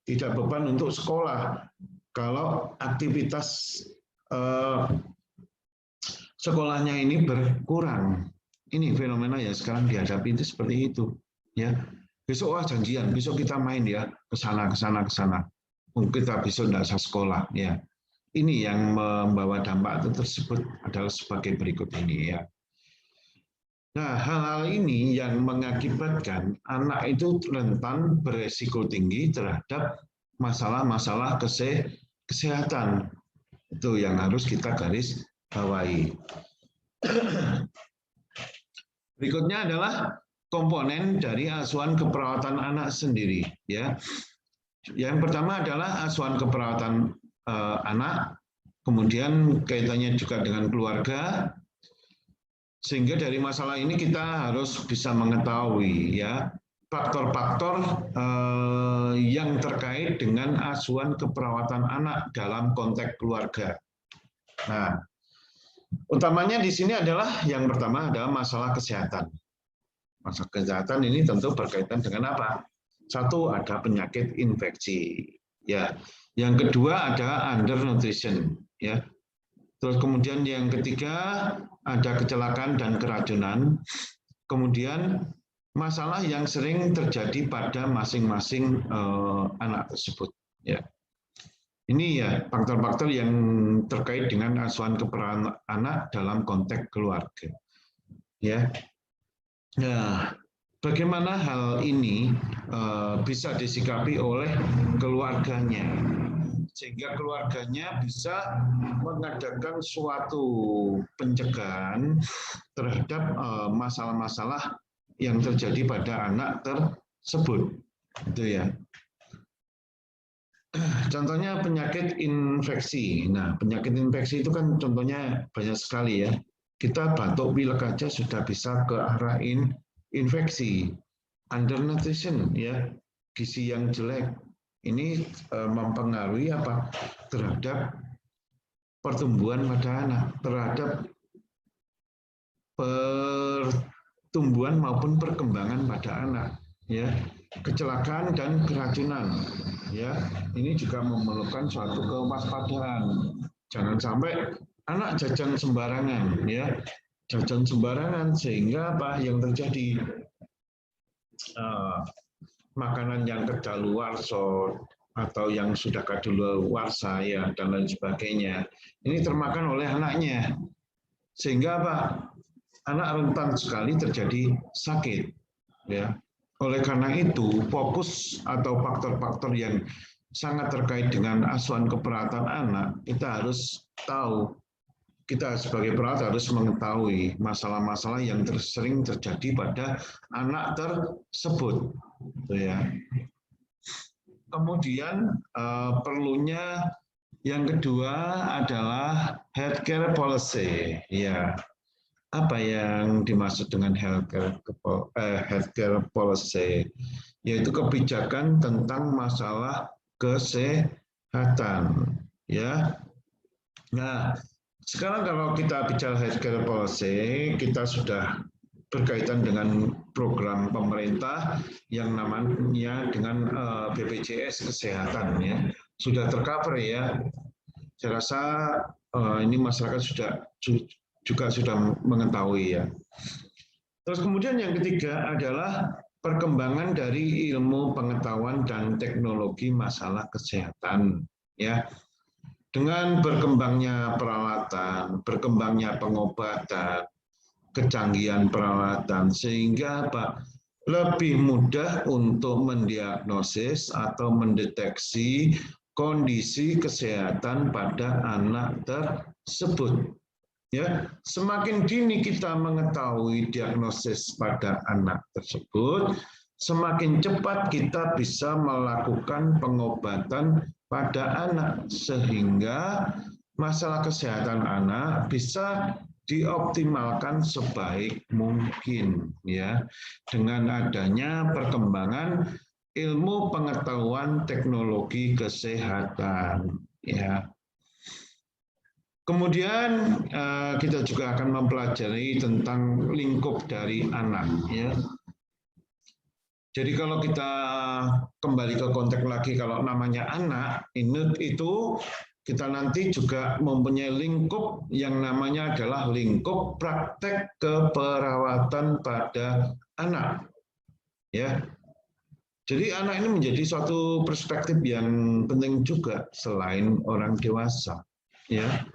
Tidak beban untuk sekolah. Kalau aktivitas sekolahnya ini berkurang. Ini fenomena yang sekarang dihadapi itu seperti itu. Ya, besok janjian, besok kita main ya ke sana. Kita besok tidak usah sekolah, ya. Ini yang membawa dampak tersebut adalah sebagai berikut ini, ya. Nah, hal-hal ini yang mengakibatkan anak itu rentan beresiko tinggi terhadap masalah-masalah kesehatan. Itu yang harus kita garis bawahi. Berikutnya adalah komponen dari asuhan keperawatan anak sendiri, ya. Yang pertama adalah asuhan keperawatan anak, kemudian kaitannya juga dengan keluarga, sehingga dari masalah ini kita harus bisa mengetahui ya faktor-faktor yang terkait dengan asuhan keperawatan anak dalam konteks keluarga. Nah, utamanya di sini adalah yang pertama adalah masalah kesehatan. Masalah kesehatan ini tentu berkaitan dengan apa? Satu, ada penyakit infeksi, ya. Yang kedua ada undernutrition, ya. Terus kemudian yang ketiga ada kecelakaan dan keracunan. Kemudian masalah yang sering terjadi pada masing-masing anak tersebut, ya. Ini ya faktor-faktor yang terkait dengan asuhan keperawatan anak dalam konteks keluarga, ya. Nah, bagaimana hal ini bisa disikapi oleh keluarganya, sehingga keluarganya bisa mengadakan suatu pencegahan terhadap masalah-masalah yang terjadi pada anak tersebut, itu ya. Contohnya penyakit infeksi. Nah, penyakit infeksi itu kan contohnya banyak sekali ya. Kita batuk pilek aja sudah bisa ke arah infeksi, undernutrition, ya, gizi yang jelek. Ini mempengaruhi apa? Terhadap pertumbuhan pada anak, terhadap pertumbuhan maupun perkembangan pada anak, ya. Kecelakaan dan keracunan, ya. Ini juga memerlukan suatu kewaspadaan. Jangan sampai anak jajan sembarangan, ya. Jajan sembarangan sehingga apa yang terjadi? Makanan yang kadaluarsa atau yang sudah kadaluarsa ya dan lain sebagainya ini termakan oleh anaknya, sehingga apa? Anak rentan sekali terjadi sakit, ya. Oleh karena itu fokus atau faktor-faktor yang sangat terkait dengan asuhan keperawatan anak kita harus tahu. Kita sebagai perawat harus mengetahui masalah-masalah yang sering terjadi pada anak tersebut, ya. kemudian perlunya yang kedua adalah healthcare policy. Ya, apa yang dimaksud dengan healthcare policy? Yaitu kebijakan tentang masalah kesehatan. Ya. Nah, sekarang kalau kita bicara healthcare policy, kita sudah berkaitan dengan program pemerintah yang namanya dengan BPJS Kesehatan, ya, sudah tercover, ya. Saya rasa ini masyarakat juga sudah mengetahui, ya. Terus kemudian yang ketiga adalah perkembangan dari ilmu pengetahuan dan teknologi masalah kesehatan, ya. Dengan berkembangnya peralatan, berkembangnya pengobatan, kecanggihan peralatan, sehingga lebih mudah untuk mendiagnosis atau mendeteksi kondisi kesehatan pada anak tersebut. Ya, semakin dini kita mengetahui diagnosis pada anak tersebut, semakin cepat kita bisa melakukan pengobatan pada anak, sehingga masalah kesehatan anak bisa dioptimalkan sebaik mungkin, ya, dengan adanya perkembangan ilmu pengetahuan teknologi kesehatan, ya. Kemudian kita juga akan mempelajari tentang lingkup dari anak, ya. Jadi kalau kita kembali ke konteks lagi, kalau namanya anak, itu kita nanti juga mempunyai lingkup yang namanya adalah lingkup praktek keperawatan pada anak. Ya. Jadi anak ini menjadi suatu perspektif yang penting juga selain orang dewasa. Ya.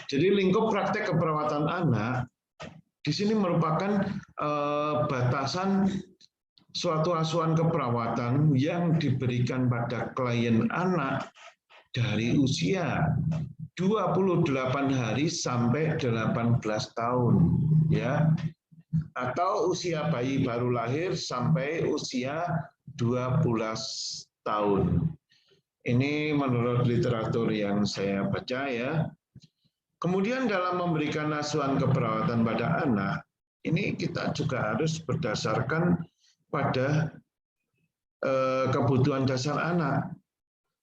Jadi lingkup praktek keperawatan anak di sini merupakan batasan suatu asuhan keperawatan yang diberikan pada klien anak dari usia 28 hari sampai 18 tahun, ya, atau usia bayi baru lahir sampai usia 12 tahun. Ini menurut literatur yang saya baca, ya. Kemudian dalam memberikan asuhan keperawatan pada anak, ini kita juga harus berdasarkan pada kebutuhan dasar anak,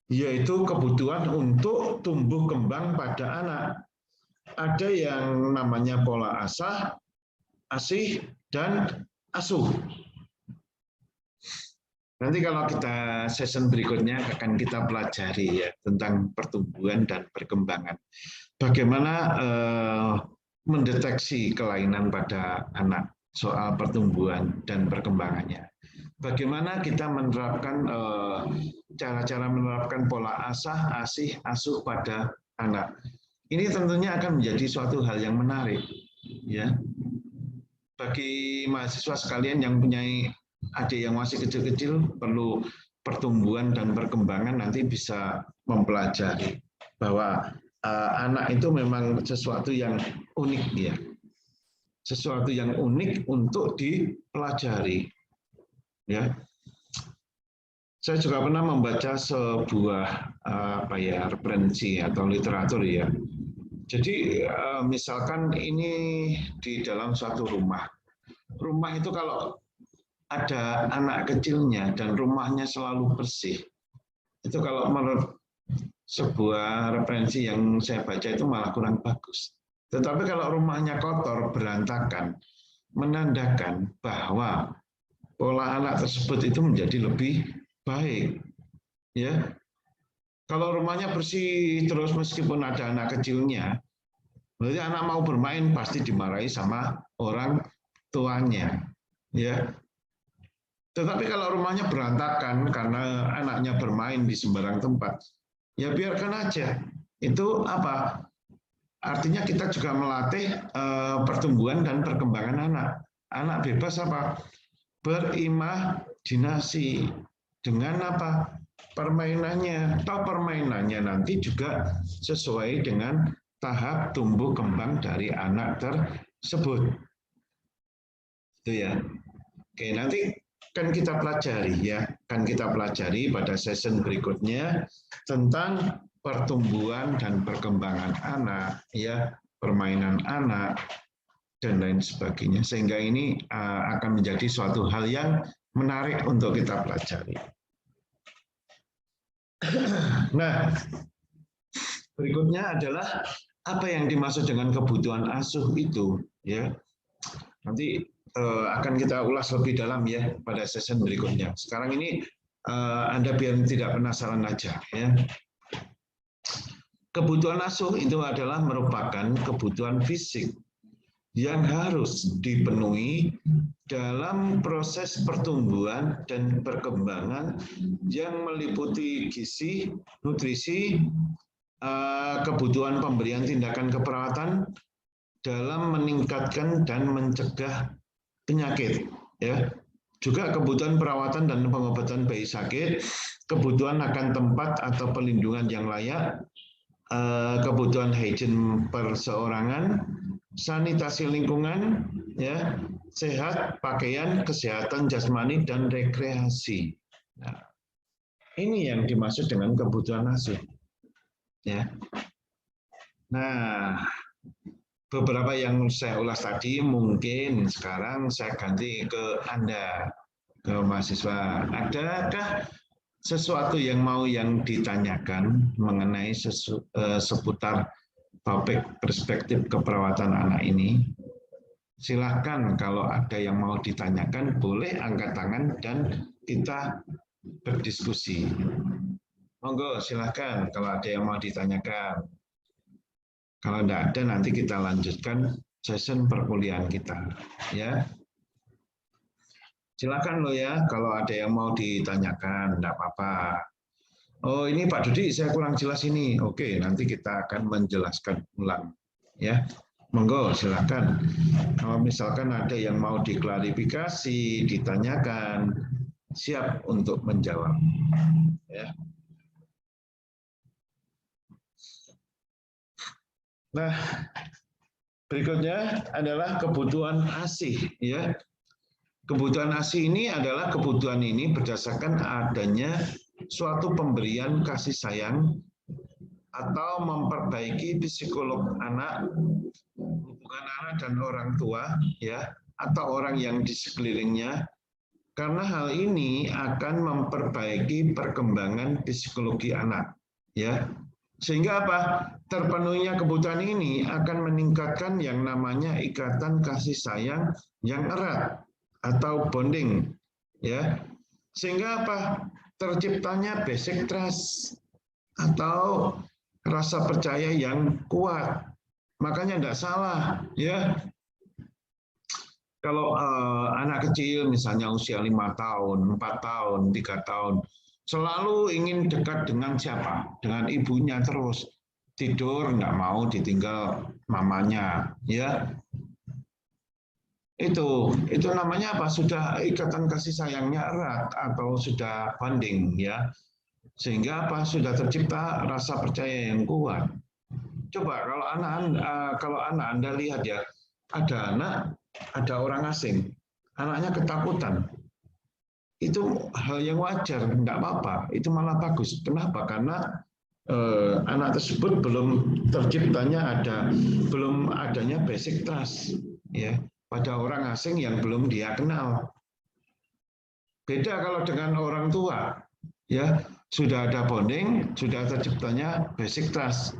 yaitu kebutuhan untuk tumbuh kembang pada anak. Ada yang namanya pola asah, asih, dan asuh. Nanti kalau kita season berikutnya akan kita pelajari, ya, tentang pertumbuhan dan perkembangan. Bagaimana mendeteksi kelainan pada anak, soal pertumbuhan dan perkembangannya. Bagaimana kita menerapkan cara-cara menerapkan pola asah, asih, asuh pada anak. Ini tentunya akan menjadi suatu hal yang menarik, ya. Bagi mahasiswa sekalian yang punya adik yang masih kecil-kecil, perlu pertumbuhan dan perkembangan, nanti bisa mempelajari bahwa anak itu memang sesuatu yang unik, ya. Sesuatu yang unik untuk dipelajari, ya. Saya juga pernah membaca sebuah referensi atau literatur, ya. Jadi misalkan ini di dalam suatu rumah. Rumah itu kalau ada anak kecilnya dan rumahnya selalu bersih, itu kalau menurut sebuah referensi yang saya baca itu malah kurang bagus. Tetapi kalau rumahnya kotor, berantakan, menandakan bahwa pola anak tersebut itu menjadi lebih baik, ya. Kalau rumahnya bersih terus meskipun ada anak kecilnya, berarti anak mau bermain pasti dimarahi sama orang tuanya, ya. Tetapi kalau rumahnya berantakan karena anaknya bermain di sembarang tempat, ya biarkan aja. Itu apa? Artinya kita juga melatih pertumbuhan dan perkembangan anak. Anak bebas apa? Berimajinasi dengan apa? Permainannya. Atau permainannya nanti juga sesuai dengan tahap tumbuh kembang dari anak tersebut. Itu, ya. Oke, nanti kan kita pelajari ya, kan kita pelajari pada session berikutnya tentang pertumbuhan dan perkembangan anak, ya, permainan anak dan lain sebagainya. Sehingga ini akan menjadi suatu hal yang menarik untuk kita pelajari. Nah, berikutnya adalah apa yang dimaksud dengan kebutuhan asuh itu, ya. Nanti akan kita ulas lebih dalam ya pada session berikutnya. Sekarang ini Anda biar tidak penasaran aja ya. Kebutuhan asuh itu adalah merupakan kebutuhan fisik yang harus dipenuhi dalam proses pertumbuhan dan perkembangan yang meliputi gizi, nutrisi, kebutuhan pemberian tindakan keperawatan dalam meningkatkan dan mencegah penyakit, ya. Juga kebutuhan perawatan dan pengobatan bayi sakit, kebutuhan akan tempat atau perlindungan yang layak, kebutuhan hygiene perseorangan, sanitasi lingkungan, ya, sehat, pakaian, kesehatan jasmani dan rekreasi. Nah, ini yang dimaksud dengan kebutuhan asuh, ya. Nah, beberapa yang saya ulas tadi mungkin sekarang saya ganti ke Anda, ke mahasiswa. Adakah sesuatu yang mau yang ditanyakan mengenai seputar topik perspektif keperawatan anak ini? Silahkan kalau ada yang mau ditanyakan, boleh angkat tangan dan kita berdiskusi. Monggo silahkan kalau ada yang mau ditanyakan. Kalau tidak ada, nanti kita lanjutkan session perkuliahan kita, ya. Silakan loh ya, kalau ada yang mau ditanyakan, tidak apa-apa. Oh ini Pak Dudi, saya kurang jelas ini. Oke, nanti kita akan menjelaskan ulang, ya. Monggo, silakan. Kalau misalkan ada yang mau diklarifikasi, ditanyakan, siap untuk menjawab, ya. Nah, berikutnya adalah kebutuhan ASI, ya. Kebutuhan ASI ini adalah kebutuhan ini berdasarkan adanya suatu pemberian kasih sayang atau memperbaiki psikolog anak, hubungan anak dan orang tua, ya, atau orang yang di sekelilingnya. Karena hal ini akan memperbaiki perkembangan psikologi anak, ya. Sehingga apa? Terpenuhinya kebutuhan ini akan meningkatkan yang namanya ikatan kasih sayang yang erat atau bonding, ya. Sehingga apa? Terciptanya basic trust atau rasa percaya yang kuat. Makanya tidak salah, ya. Kalau anak kecil misalnya usia 5 tahun, 4 tahun, 3 tahun, selalu ingin dekat dengan siapa? Dengan ibunya terus. Tidur nggak mau ditinggal mamanya, ya. Itu namanya apa? Sudah ikatan kasih sayangnya erat atau sudah bonding, ya. Sehingga apa? Sudah tercipta rasa percaya yang kuat. Coba kalau anak Anda lihat ya, ada orang asing, anaknya ketakutan. Itu hal yang wajar, enggak apa-apa, itu malah bagus. Kenapa? Karena anak tersebut belum terciptanya belum adanya basic trust, ya, pada orang asing yang belum dia kenal. Beda kalau dengan orang tua, ya, sudah ada bonding, sudah terciptanya basic trust.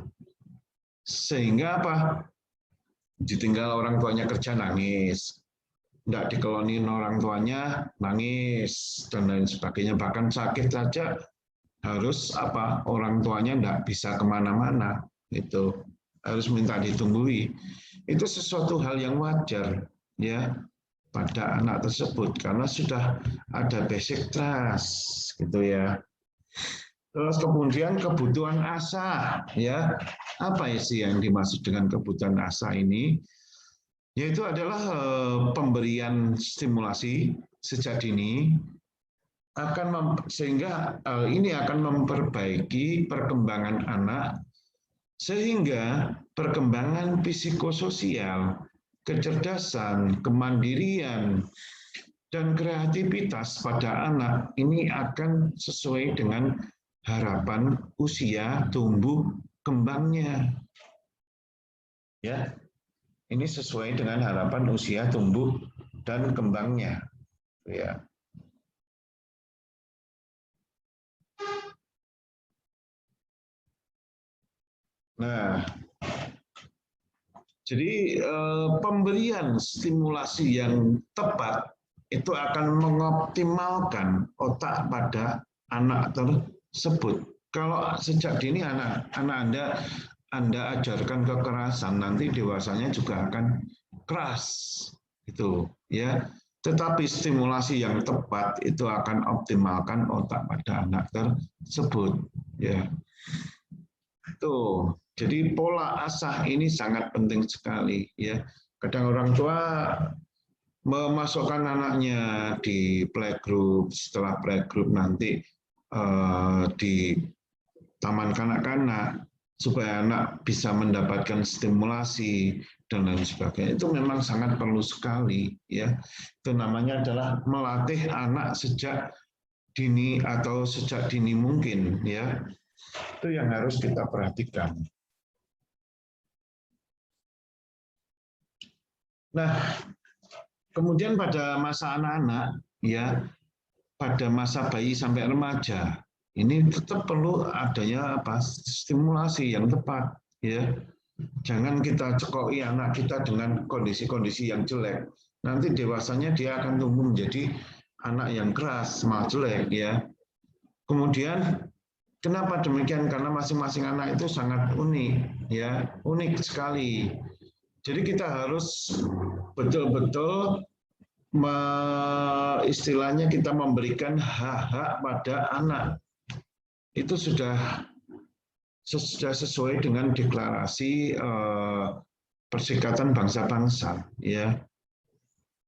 Sehingga apa? Ditinggal orang tuanya kerja nangis, tidak dikelonin orang tuanya nangis dan lain sebagainya, bahkan sakit saja harus apa? Orang tuanya tidak bisa kemana-mana, itu harus minta ditunggui. Itu sesuatu hal yang wajar, ya, pada anak tersebut karena sudah ada basic trust, gitu ya. Terus kemudian kebutuhan asa, ya. Apa sih yang dimaksud dengan kebutuhan asa ini? Yaitu adalah pemberian stimulasi sejak dini sehingga ini akan memperbaiki perkembangan anak sehingga perkembangan psikososial, kecerdasan, kemandirian, dan kreativitas pada anak ini akan sesuai dengan harapan usia tumbuh kembangnya. Ya, ini sesuai dengan harapan usia tumbuh dan kembangnya. Ya. Nah, jadi pemberian stimulasi yang tepat itu akan mengoptimalkan otak pada anak tersebut. Kalau sejak dini anak Anda ajarkan kekerasan, nanti dewasanya juga akan keras, gitu ya. Tetapi stimulasi yang tepat itu akan optimalkan otak pada anak tersebut, ya. Tuh, jadi pola asah ini sangat penting sekali, ya. Kadang orang tua memasukkan anaknya di playgroup, setelah playgroup nanti di taman kanak-kanak supaya anak bisa mendapatkan stimulasi dan lain sebagainya. Itu memang sangat perlu sekali, ya. Itu namanya adalah melatih anak sejak dini atau sejak dini mungkin, ya. Itu yang harus kita perhatikan. Nah, kemudian pada masa anak-anak, ya, pada masa bayi sampai remaja, ini tetap perlu adanya stimulasi yang tepat, ya. Jangan kita cekoki anak kita dengan kondisi-kondisi yang jelek. Nanti dewasanya dia akan tumbuh menjadi anak yang keras, malah jelek, ya. Kemudian kenapa demikian? Karena masing-masing anak itu sangat unik, ya, unik sekali. Jadi kita harus betul-betul istilahnya kita memberikan hak-hak pada anak. Itu sudah sesuai dengan deklarasi Perserikatan Bangsa-Bangsa, ya.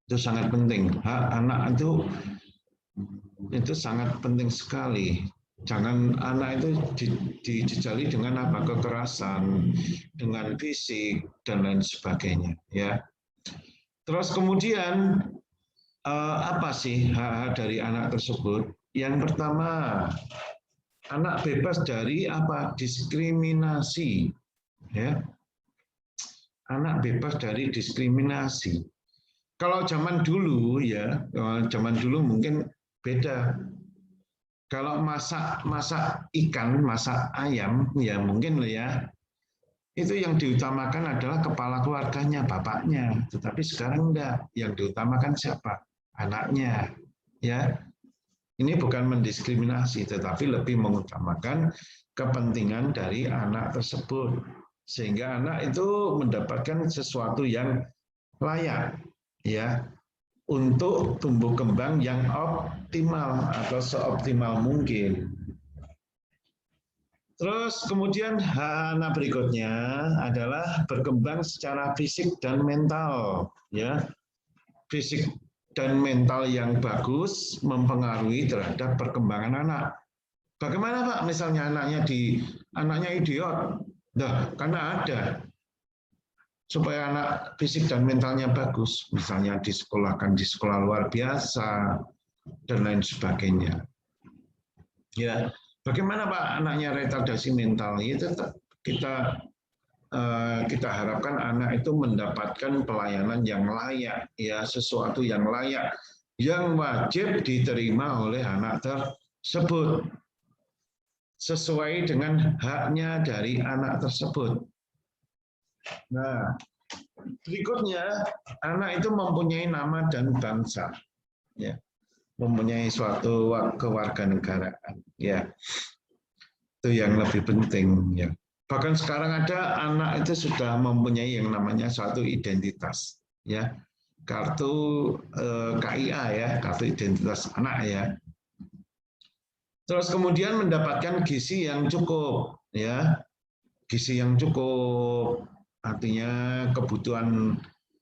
Itu sangat penting. Hak anak itu sangat penting sekali. Jangan anak itu dijejali dengan kekerasan, dengan fisik dan lain sebagainya, ya. Terus kemudian apa sih hak dari anak tersebut? Yang pertama, anak bebas dari diskriminasi, ya. Anak bebas dari diskriminasi. Kalau zaman dulu, ya, zaman dulu mungkin beda. Kalau masak ikan, masak ayam, ya mungkin ya, itu yang diutamakan adalah kepala keluarganya, bapaknya. Tetapi sekarang enggak, yang diutamakan siapa? Anaknya, ya. Ini bukan mendiskriminasi, tetapi lebih mengutamakan kepentingan dari anak tersebut. Sehingga anak itu mendapatkan sesuatu yang layak, ya, untuk tumbuh kembang yang optimal atau seoptimal mungkin. Terus kemudian anak berikutnya adalah berkembang secara fisik dan mental, ya. Fisik dan mental yang bagus mempengaruhi terhadap perkembangan anak. Bagaimana Pak? Misalnya anaknya idiot, karena ada. Supaya anak fisik dan mentalnya bagus, misalnya disekolahkan di sekolah luar biasa dan lain sebagainya. Ya, bagaimana Pak anaknya retardasi mental? Itu kita harapkan anak itu mendapatkan pelayanan yang layak, ya, sesuatu yang layak, yang wajib diterima oleh anak tersebut sesuai dengan haknya dari anak tersebut. Nah, berikutnya anak itu mempunyai nama dan bangsa, ya, mempunyai suatu kewarganegaraan, ya, itu yang lebih penting, ya. Bahkan sekarang ada anak itu sudah mempunyai yang namanya suatu identitas, ya, kartu KIA, ya, kartu identitas anak, ya. Terus kemudian mendapatkan gizi yang cukup, ya, gizi yang cukup. Artinya kebutuhan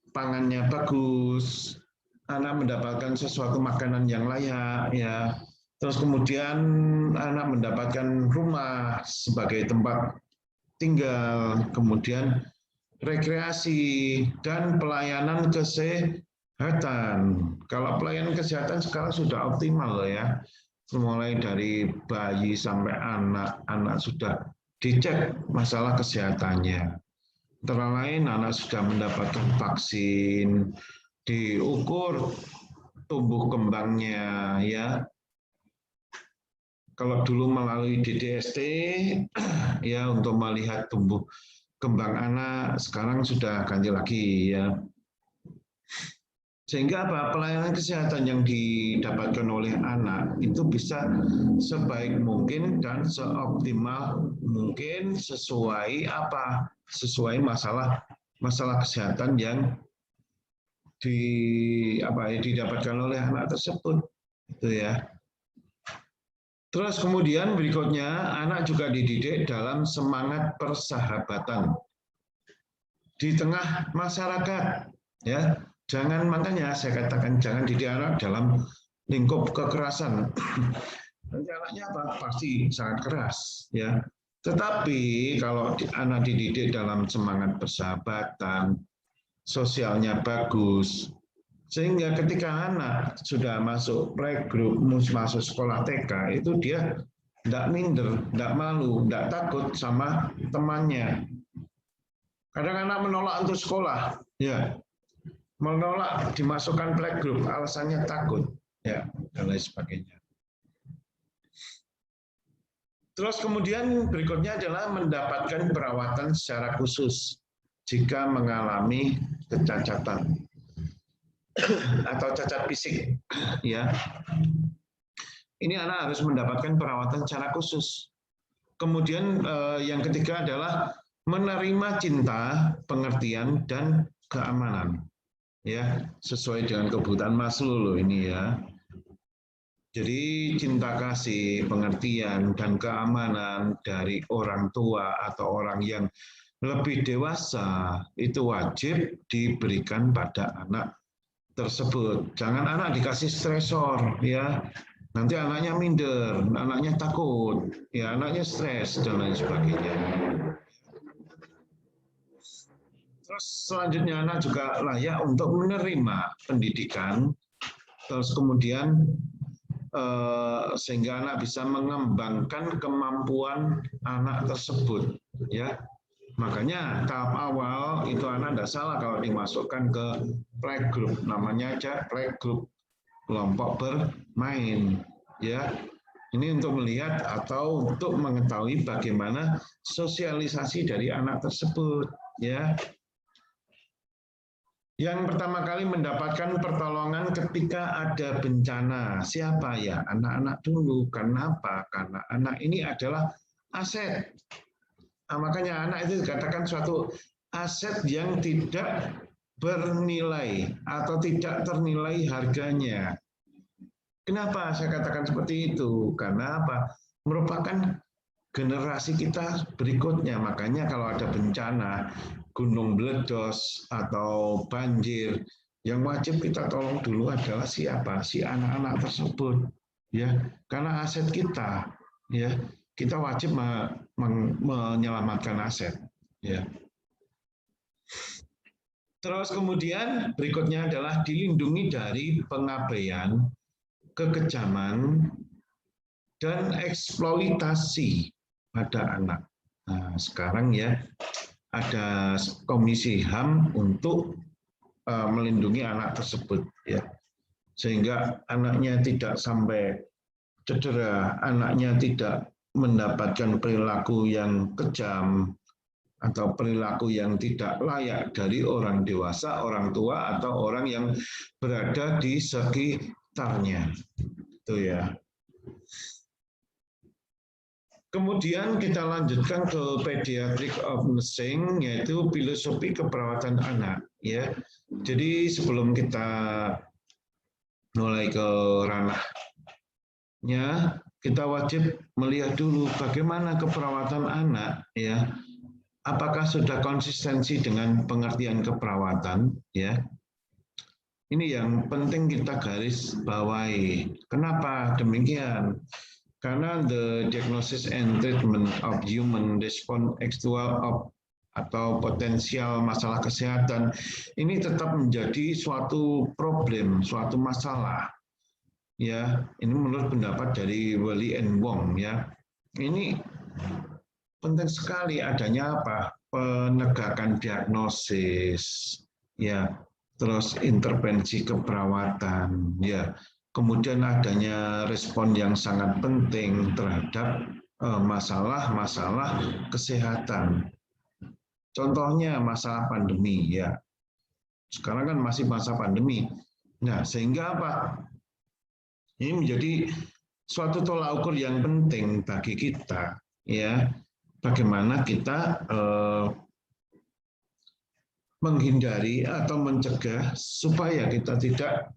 pangannya bagus, anak mendapatkan sesuatu makanan yang layak, ya. Terus kemudian anak mendapatkan rumah sebagai tempat tinggal, kemudian rekreasi dan pelayanan kesehatan. Kalau pelayanan kesehatan sekarang sudah optimal loh ya. Mulai dari bayi sampai anak sudah dicek masalah kesehatannya. Antara lain anak sudah mendapatkan vaksin, diukur tumbuh kembangnya ya. Kalau dulu melalui DDST ya untuk melihat tumbuh kembang anak, sekarang sudah ganti lagi ya. Sehingga apa? Pelayanan kesehatan yang didapatkan oleh anak itu bisa sebaik mungkin dan seoptimal mungkin sesuai apa? Sesuai masalah kesehatan yang didapatkan oleh anak tersebut. Itu ya. Terus kemudian berikutnya anak juga dididik dalam semangat persahabatan di tengah masyarakat ya. Jangan, makanya saya katakan jangan dididik anak dalam lingkup kekerasan. Nanti anaknya apa? Pasti sangat keras ya. Tetapi kalau anak dididik dalam semangat persahabatan, sosialnya bagus, sehingga ketika anak sudah masuk playgroup, masuk sekolah TK, itu dia tidak minder, tidak malu, tidak takut sama temannya. Kadang anak menolak untuk sekolah, ya, menolak dimasukkan playgroup, alasannya takut, ya, dan lain sebagainya. Terus kemudian berikutnya adalah mendapatkan perawatan secara khusus jika mengalami kecacatan atau cacat fisik, ya. Ini anak harus mendapatkan perawatan secara khusus. Kemudian yang ketiga adalah menerima cinta, pengertian, dan keamanan. Ya, sesuai dengan kebutuhan Maslow loh ini ya. Jadi cinta kasih, pengertian, dan keamanan dari orang tua atau orang yang lebih dewasa itu wajib diberikan pada anak tersebut. Jangan anak dikasih stresor ya. Nanti anaknya minder, anaknya takut, ya anaknya stres dan lain sebagainya. Terus selanjutnya anak juga layak untuk menerima pendidikan, terus kemudian sehingga anak bisa mengembangkan kemampuan anak tersebut, ya. Makanya tahap awal itu anak tidak salah kalau dimasukkan ke playgroup, namanya aja playgroup, kelompok bermain, ya. Ini untuk melihat atau untuk mengetahui bagaimana sosialisasi dari anak tersebut, ya. Yang pertama kali mendapatkan pertolongan ketika ada bencana. Siapa ya? Anak-anak dulu. Kenapa? Karena anak ini adalah aset. Nah, makanya anak itu dikatakan suatu aset yang tidak bernilai atau tidak ternilai harganya. Kenapa saya katakan seperti itu? Karena apa? Merupakan generasi kita berikutnya. Makanya kalau ada bencana, gunung meledos atau banjir, yang wajib kita tolong dulu adalah siapa? Si anak-anak tersebut, ya, karena aset kita, ya, kita wajib menyelamatkan aset, ya. Terus kemudian berikutnya adalah dilindungi dari pengabaian, kekejaman, dan eksploitasi pada anak. Nah, sekarang ya ada Komisi HAM untuk melindungi anak tersebut, ya, sehingga anaknya tidak sampai cedera, anaknya tidak mendapatkan perilaku yang kejam atau perilaku yang tidak layak dari orang dewasa, orang tua, atau orang yang berada di sekitarnya. Itu ya. Kemudian kita lanjutkan ke pediatric of nursing, yaitu filosofi keperawatan anak. Ya, jadi sebelum kita mulai ke ranahnya, kita wajib melihat dulu bagaimana keperawatan anak. Ya, apakah sudah konsistensi dengan pengertian keperawatan? Ya, ini yang penting kita garis bawahi. Kenapa demikian? Karena the diagnosis and treatment of human response actual of atau potensial masalah kesehatan, ini tetap menjadi suatu problem, suatu masalah. Ya, ini menurut pendapat dari Weli and Wong ya. Ini penting sekali adanya apa? Penegakan diagnosis, ya, terus intervensi keperawatan, ya, kemudian adanya respon yang sangat penting terhadap masalah-masalah kesehatan. Contohnya masalah pandemi, ya. Sekarang kan masih masa pandemi. Nah, sehingga apa? Ini menjadi suatu tolak ukur yang penting bagi kita, ya. Bagaimana kita menghindari atau mencegah supaya kita tidak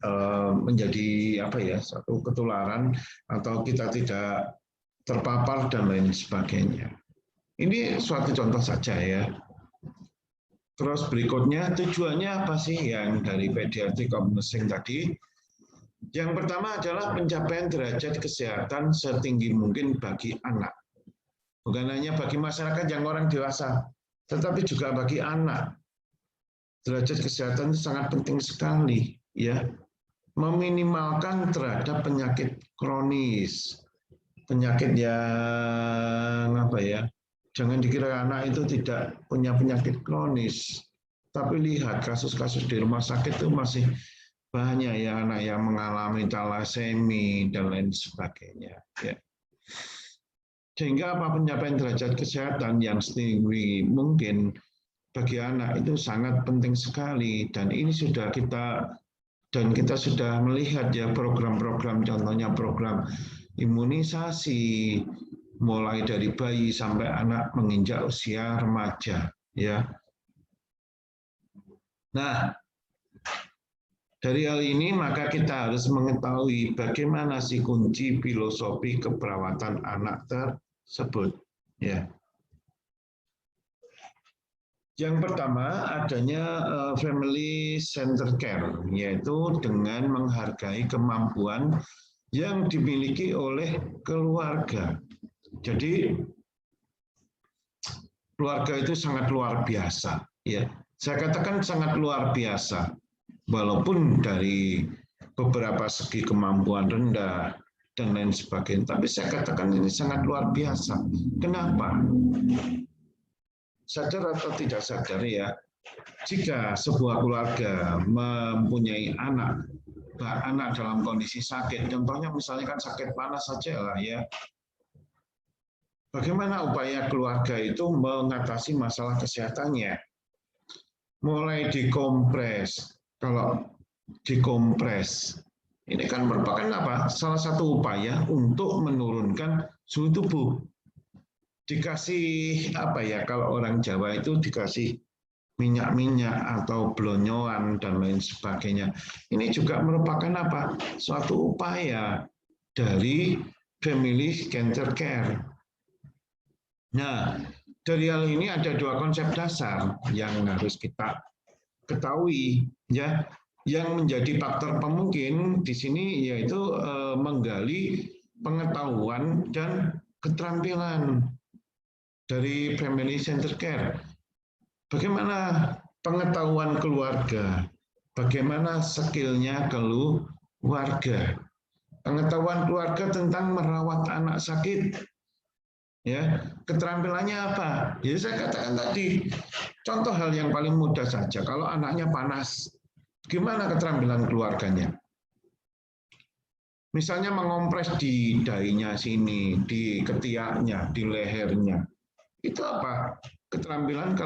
menjadi apa ya, satu ketularan atau kita tidak terpapar dan lain sebagainya. Ini suatu contoh saja ya. Terus berikutnya tujuannya apa sih yang dari pediatric counseling tadi? Yang pertama adalah pencapaian derajat kesehatan setinggi mungkin bagi anak. Bukan hanya bagi masyarakat yang orang dewasa, tetapi juga bagi anak. Derajat kesehatan itu sangat penting sekali, ya. Meminimalkan terhadap penyakit kronis, penyakit yang apa ya? Jangan dikira anak itu tidak punya penyakit kronis, tapi lihat kasus-kasus di rumah sakit itu masih banyak ya anak yang mengalami talasemi dan lain sebagainya. Ya. Sehingga apa pencapaian derajat kesehatan yang setinggi mungkin bagi anak itu sangat penting sekali, dan ini sudah kita sudah melihat ya program-program, contohnya program imunisasi mulai dari bayi sampai anak menginjak usia remaja ya. Nah, dari hal ini maka kita harus mengetahui bagaimana sih kunci filosofi keperawatan anak tersebut ya. Yang pertama adanya family center care, yaitu dengan menghargai kemampuan yang dimiliki oleh keluarga. Jadi keluarga itu sangat luar biasa, ya. Saya katakan sangat luar biasa, walaupun dari beberapa segi kemampuan rendah dan lain sebagainya. Tapi saya katakan ini sangat luar biasa. Kenapa? Sadar atau tidak sadar ya, jika sebuah keluarga mempunyai anak dalam kondisi sakit, contohnya misalnya kan sakit panas saja lah ya, bagaimana upaya keluarga itu mengatasi masalah kesehatannya? Mulai dikompres, kalau dikompres, ini kan merupakan apa? Salah satu upaya untuk menurunkan suhu tubuh. Dikasih apa ya, kalau orang Jawa itu dikasih minyak-minyak atau blonyoan dan lain sebagainya. Ini juga merupakan apa? Suatu upaya dari family center care. Nah, dari hal ini ada dua konsep dasar yang harus kita ketahui ya. Yang menjadi faktor pemungkin di sini yaitu menggali pengetahuan dan keterampilan dari family center care. Bagaimana pengetahuan keluarga, bagaimana skillnya keluarga, pengetahuan keluarga tentang merawat anak sakit, ya, keterampilannya apa? Ya saya katakan tadi, contoh hal yang paling mudah saja, kalau anaknya panas, gimana keterampilan keluarganya? Misalnya mengompres di dahinya sini, di ketiaknya, di lehernya. Itu apa? Keterampilan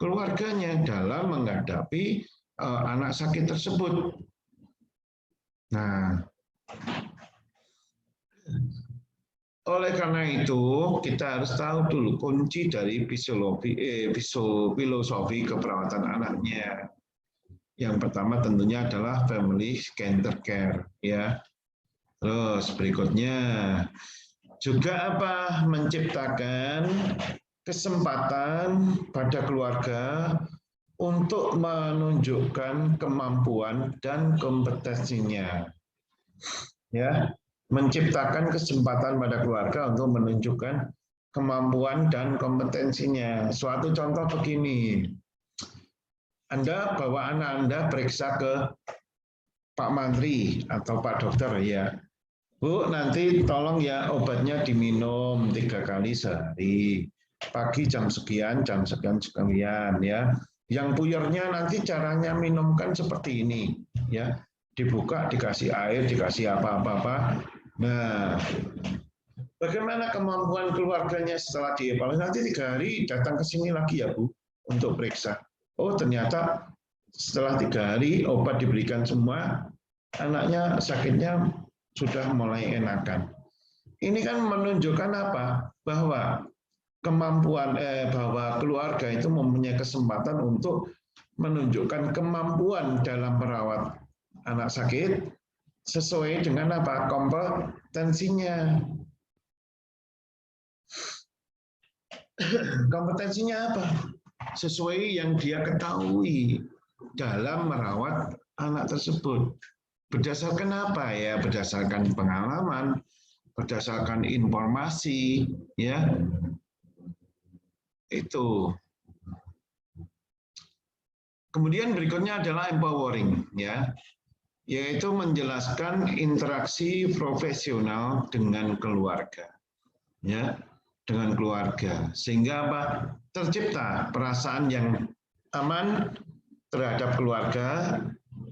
keluarganya dalam menghadapi anak sakit tersebut. Nah, oleh karena itu kita harus tahu dulu kunci dari filosofi keperawatan anaknya. Yang pertama tentunya adalah family center care, ya. Terus berikutnya juga apa? Menciptakan kesempatan pada keluarga untuk menunjukkan kemampuan dan kompetensinya. Ya, menciptakan kesempatan pada keluarga untuk menunjukkan kemampuan dan kompetensinya. Suatu contoh begini, Anda bawa anak Anda periksa ke Pak Mantri atau Pak Dokter ya, Bu, nanti tolong ya obatnya diminum 3 kali sehari, pagi jam sekian sekian ya. Yang puyernya nanti caranya minumkan seperti ini ya, dibuka, dikasih air, dikasih apa-apa. Nah, bagaimana kemampuan keluarganya setelah dievaluasi? Nanti 3 hari datang ke sini lagi ya Bu untuk periksa. Oh ternyata setelah 3 hari obat diberikan semua, anaknya sakitnya sudah mulai enakan. Ini kan menunjukkan apa? Bahwa bahwa keluarga itu mempunyai kesempatan untuk menunjukkan kemampuan dalam merawat anak sakit sesuai dengan apa? Kompetensinya. Kompetensinya apa? Sesuai yang dia ketahui dalam merawat anak tersebut. Berdasarkan apa ya? Berdasarkan pengalaman, berdasarkan informasi, ya. Itu. Kemudian berikutnya adalah empowering, ya, yaitu menjelaskan interaksi profesional dengan keluarga, ya, dengan keluarga, sehingga apa? Tercipta perasaan yang aman terhadap keluarga,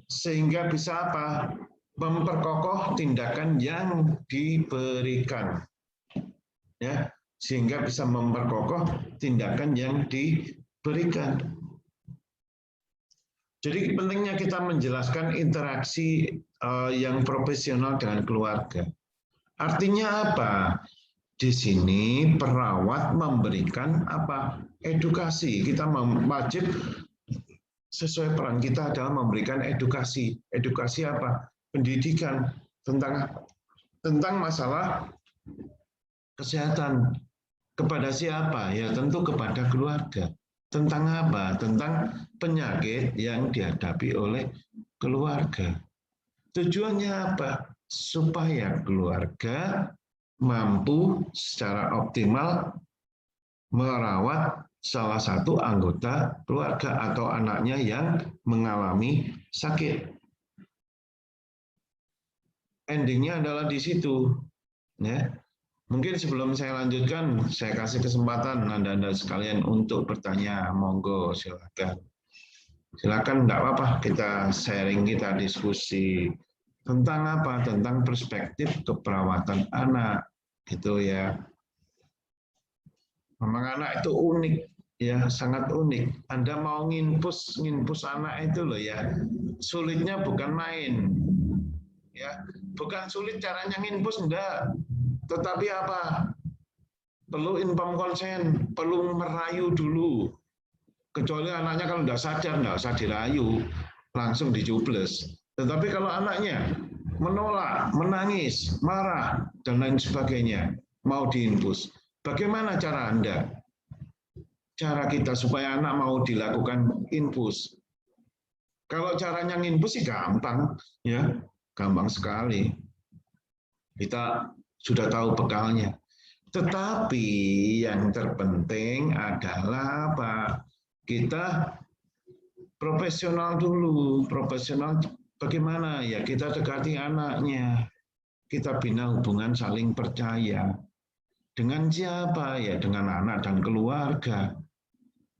sehingga bisa apa? Memperkokoh tindakan yang diberikan, ya, sehingga bisa memperkokoh tindakan yang diberikan. Jadi pentingnya kita menjelaskan interaksi yang profesional dengan keluarga. Artinya apa? Di sini perawat memberikan apa? Edukasi. Kita wajib sesuai peran kita adalah memberikan edukasi. Edukasi apa? Pendidikan tentang masalah kesehatan. Kepada siapa? Ya tentu kepada keluarga. Tentang apa? Tentang penyakit yang dihadapi oleh keluarga. Tujuannya apa? Supaya keluarga mampu secara optimal merawat salah satu anggota keluarga atau anaknya yang mengalami sakit. Endingnya adalah di situ. Ya. Mungkin sebelum saya lanjutkan, saya kasih kesempatan Anda sekalian untuk bertanya. Monggo, silakan. Silakan, enggak apa-apa, kita sharing, kita diskusi. Tentang apa? Tentang perspektif keperawatan anak. Gitu ya. Memang anak itu unik, ya, sangat unik. Anda mau nginpus anak itu loh ya. Sulitnya bukan main. Ya, bukan sulit caranya nginpus, enggak. Tetapi apa? Perlu inform konsen, perlu merayu dulu. Kecuali anaknya kalau nggak sadar, nggak usah dirayu, langsung dicubles. Tetapi kalau anaknya menolak, menangis, marah, dan lain sebagainya, mau diinfus, bagaimana cara Anda? Cara kita supaya anak mau dilakukan infus. Kalau caranya nginfus sih gampang, ya, gampang sekali. Kita sudah tahu bekalnya. Tetapi yang terpenting adalah apa? Kita profesional dulu. Profesional bagaimana? Ya kita dekati anaknya. Kita bina hubungan saling percaya. Dengan siapa? Ya dengan anak dan keluarga.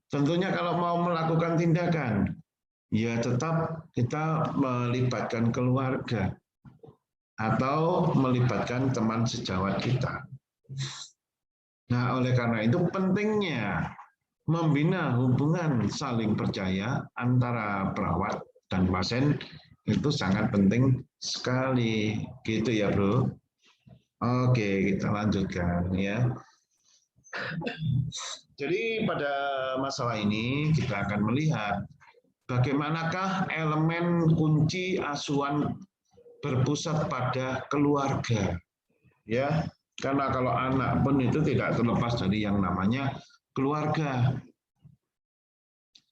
Tentunya kalau mau melakukan tindakan, ya tetap kita melibatkan keluarga. Atau melibatkan teman sejawat kita. Nah, oleh karena itu pentingnya membina hubungan saling percaya antara perawat dan pasien itu sangat penting sekali. Gitu ya, Bro. Oke, kita lanjutkan ya. Jadi pada masalah ini kita akan melihat bagaimanakah elemen kunci asuhan berpusat pada keluarga, ya, karena kalau anak pun itu tidak terlepas dari yang namanya keluarga.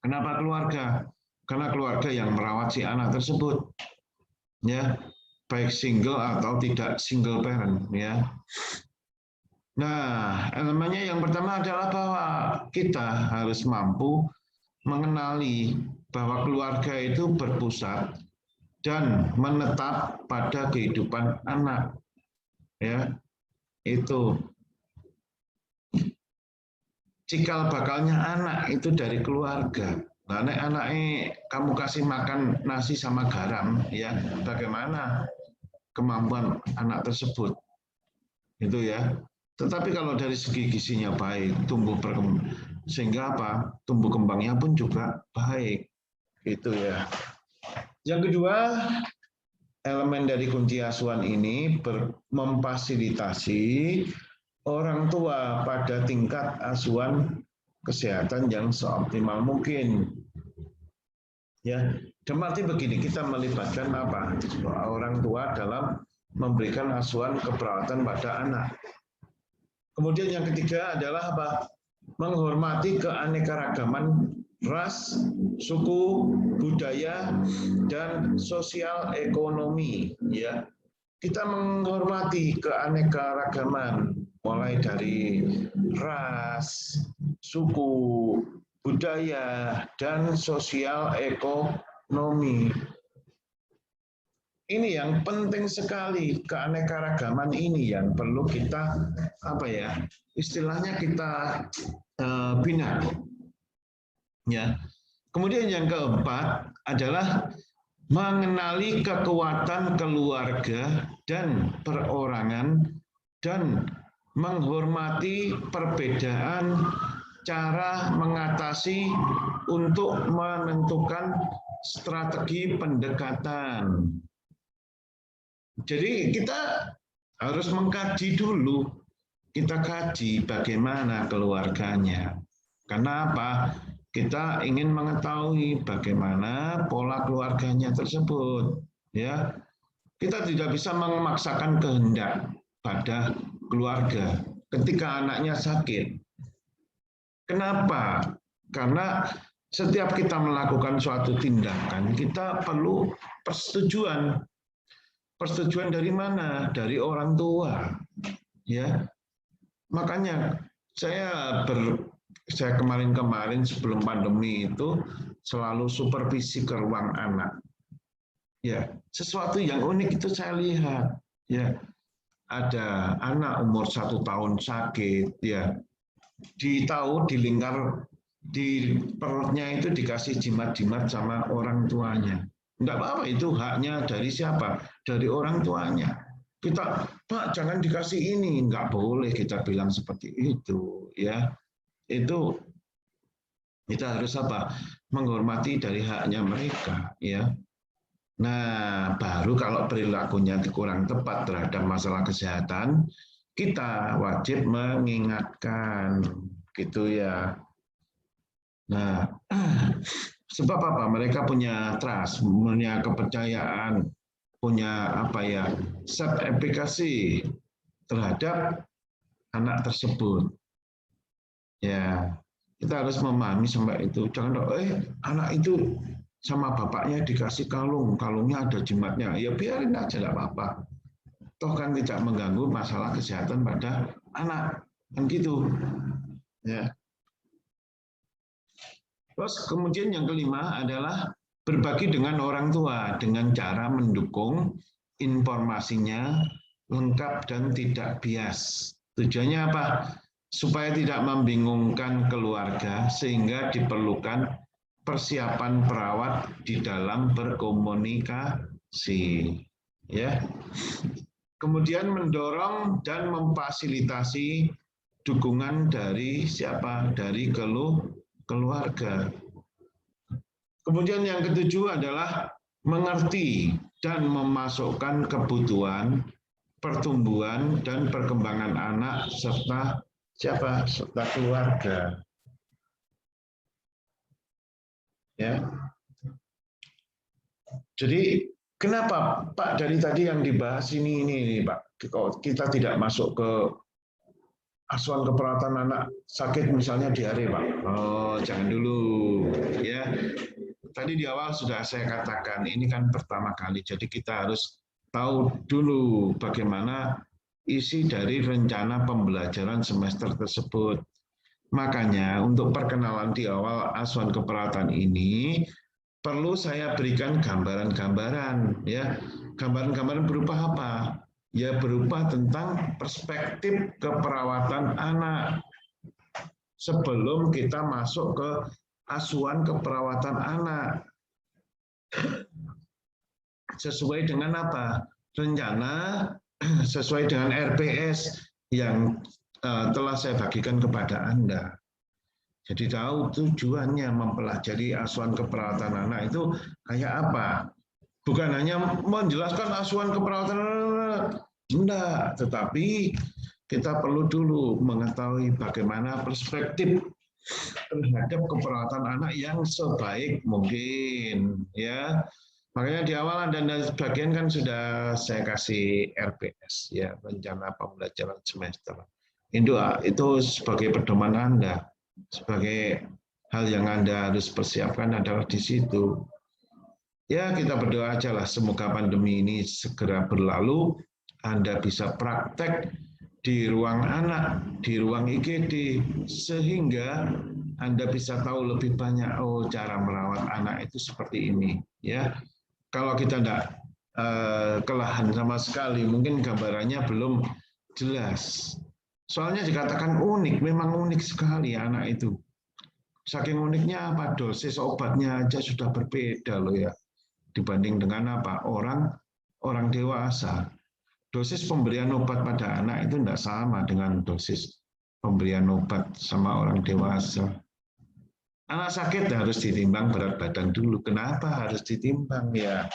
Kenapa keluarga? Karena keluarga yang merawat si anak tersebut, ya, baik single atau tidak single parent, ya. Nah, elemennya yang pertama adalah bahwa kita harus mampu mengenali bahwa keluarga itu berpusat dan menetap pada kehidupan anak. Ya, itu cikal bakalnya anak itu dari keluarga. Nah, anaknya kamu kasih makan nasi sama garam, ya, bagaimana kemampuan anak tersebut? Itu ya. Tetapi kalau dari segi gizinya baik, tumbuh berkembang, sehingga apa? Tumbuh kembangnya pun juga baik. Itu ya. Yang kedua, elemen dari kunci asuhan ini memfasilitasi orang tua pada tingkat asuhan kesehatan yang seoptimal mungkin. Ya, dalam arti begini, kita melibatkan apa? Orang tua dalam memberikan asuhan keperawatan pada anak. Kemudian yang ketiga adalah apa? Menghormati keanekaragaman ras, suku, budaya, dan sosial ekonomi. Ya, kita menghormati keanekaragaman mulai dari ras, suku, budaya, dan sosial ekonomi. Ini yang penting sekali, keanekaragaman ini yang perlu kita istilahnya kita bina. Ya. Kemudian yang keempat adalah mengenali kekuatan keluarga dan perorangan dan menghormati perbedaan cara mengatasi untuk menentukan strategi pendekatan. Jadi kita harus mengkaji dulu. Kita kaji bagaimana keluarganya. Karena apa? Kita ingin mengetahui bagaimana pola keluarganya tersebut. Ya, kita tidak bisa memaksakan kehendak pada keluarga ketika anaknya sakit. Kenapa? Karena setiap kita melakukan suatu tindakan, kita perlu persetujuan. Persetujuan dari mana? Dari orang tua. Ya. Makanya saya kemarin sebelum pandemi itu selalu supervisi ke ruang anak. Ya, sesuatu yang unik itu saya lihat. Ya, ada anak umur 1 tahun sakit. Ya, di lingkar di perutnya itu dikasih jimat-jimat sama orang tuanya. Enggak apa-apa, itu haknya dari siapa? Dari orang tuanya. Kita, Pak, jangan dikasih ini, enggak boleh kita bilang seperti itu, ya. Itu kita harus apa? Menghormati dari haknya mereka, ya. Nah, baru kalau perilakunya kurang tepat terhadap masalah kesehatan, kita wajib mengingatkan, gitu ya. Nah, sebab apa? Mereka punya trust, punya kepercayaan, punya self-efficacy terhadap anak tersebut. Ya, kita harus memahami sampai itu. Jangan, anak itu sama bapaknya dikasih kalung, kalungnya ada jimatnya. Ya biarin aja, tidak apa-apa. Toh kan tidak mengganggu masalah kesehatan pada anak, kan gitu. Ya. Terus kemudian yang kelima adalah berbagi dengan orang tua dengan cara mendukung informasinya lengkap dan tidak bias. Tujuannya apa? Supaya tidak membingungkan keluarga sehingga diperlukan persiapan perawat di dalam berkomunikasi. Ya. Kemudian mendorong dan memfasilitasi dukungan dari siapa? Dari keluarga. Kemudian yang ketujuh adalah mengerti dan memasukkan kebutuhan, pertumbuhan dan perkembangan anak serta siapa? Serta keluarga. Ya. Jadi kenapa Pak dari tadi yang dibahas ini Pak, kita tidak masuk ke asuhan keperawatan anak sakit misalnya diare Pak? Oh, jangan dulu ya. Tadi di awal sudah saya katakan ini kan pertama kali, jadi kita harus tahu dulu bagaimana isi dari rencana pembelajaran semester tersebut. Makanya untuk perkenalan di awal asuhan keperawatan ini perlu saya berikan gambaran-gambaran, ya. Gambaran-gambaran berupa apa? Ya berupa tentang perspektif keperawatan anak sebelum kita masuk ke asuhan keperawatan anak. Sesuai dengan apa? Rencana sesuai dengan RPS yang telah saya bagikan kepada Anda. Jadi tahu tujuannya mempelajari asuhan keperawatan anak itu kayak apa. Bukan hanya menjelaskan asuhan keperawatan anak, enggak, tetapi kita perlu dulu mengetahui bagaimana perspektif terhadap keperawatan anak yang sebaik mungkin, ya. Makanya di awal dan sebagian kan sudah saya kasih RPS, ya, rencana pembelajaran semester. Itu sebagai pedoman Anda, sebagai hal yang Anda harus persiapkan adalah di situ. Ya, kita berdoa aja lah, semoga pandemi ini segera berlalu, Anda bisa praktek di ruang anak, di ruang IGD, sehingga Anda bisa tahu lebih banyak, oh cara merawat anak itu seperti ini. Ya, kalau kita tidak kelahan sama sekali, mungkin gambarannya belum jelas. Soalnya dikatakan unik, memang unik sekali anak itu. Saking uniknya apa, dosis obatnya aja sudah berbeda loh ya. Dibanding dengan apa, orang dewasa. Dosis pemberian obat pada anak itu tidak sama dengan dosis pemberian obat sama orang dewasa. Anak sakit harus ditimbang berat badan dulu. Kenapa harus ditimbang? Ya,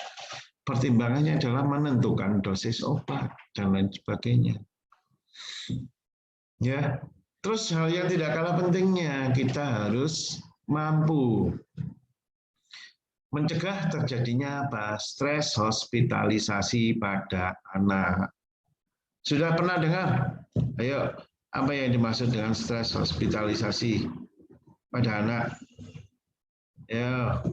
pertimbangannya adalah menentukan dosis obat dan lain sebagainya. Ya, terus hal yang tidak kalah pentingnya, kita harus mampu mencegah terjadinya apa? Stres hospitalisasi pada anak. Sudah pernah dengar? Ayo, apa yang dimaksud dengan stres hospitalisasi pada anak? Ya,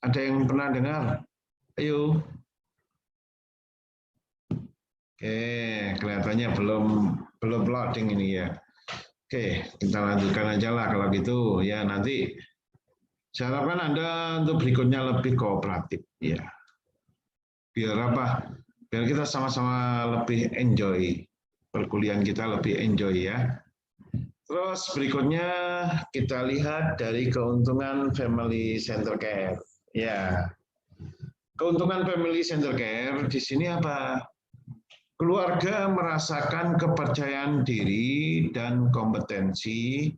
ada yang pernah dengar? Ayo. Oke, kelihatannya belum loading ini ya. Oke, kita lanjutkan aja lah kalau gitu ya. Nanti saya harapkan Anda untuk berikutnya lebih kooperatif ya. Biar apa? Biar kita sama-sama lebih enjoy. Perkuliahan kita lebih enjoy ya. Terus berikutnya kita lihat dari keuntungan Family Center Care. Ya. Keuntungan Family Center Care di sini apa? Keluarga merasakan kepercayaan diri dan kompetensi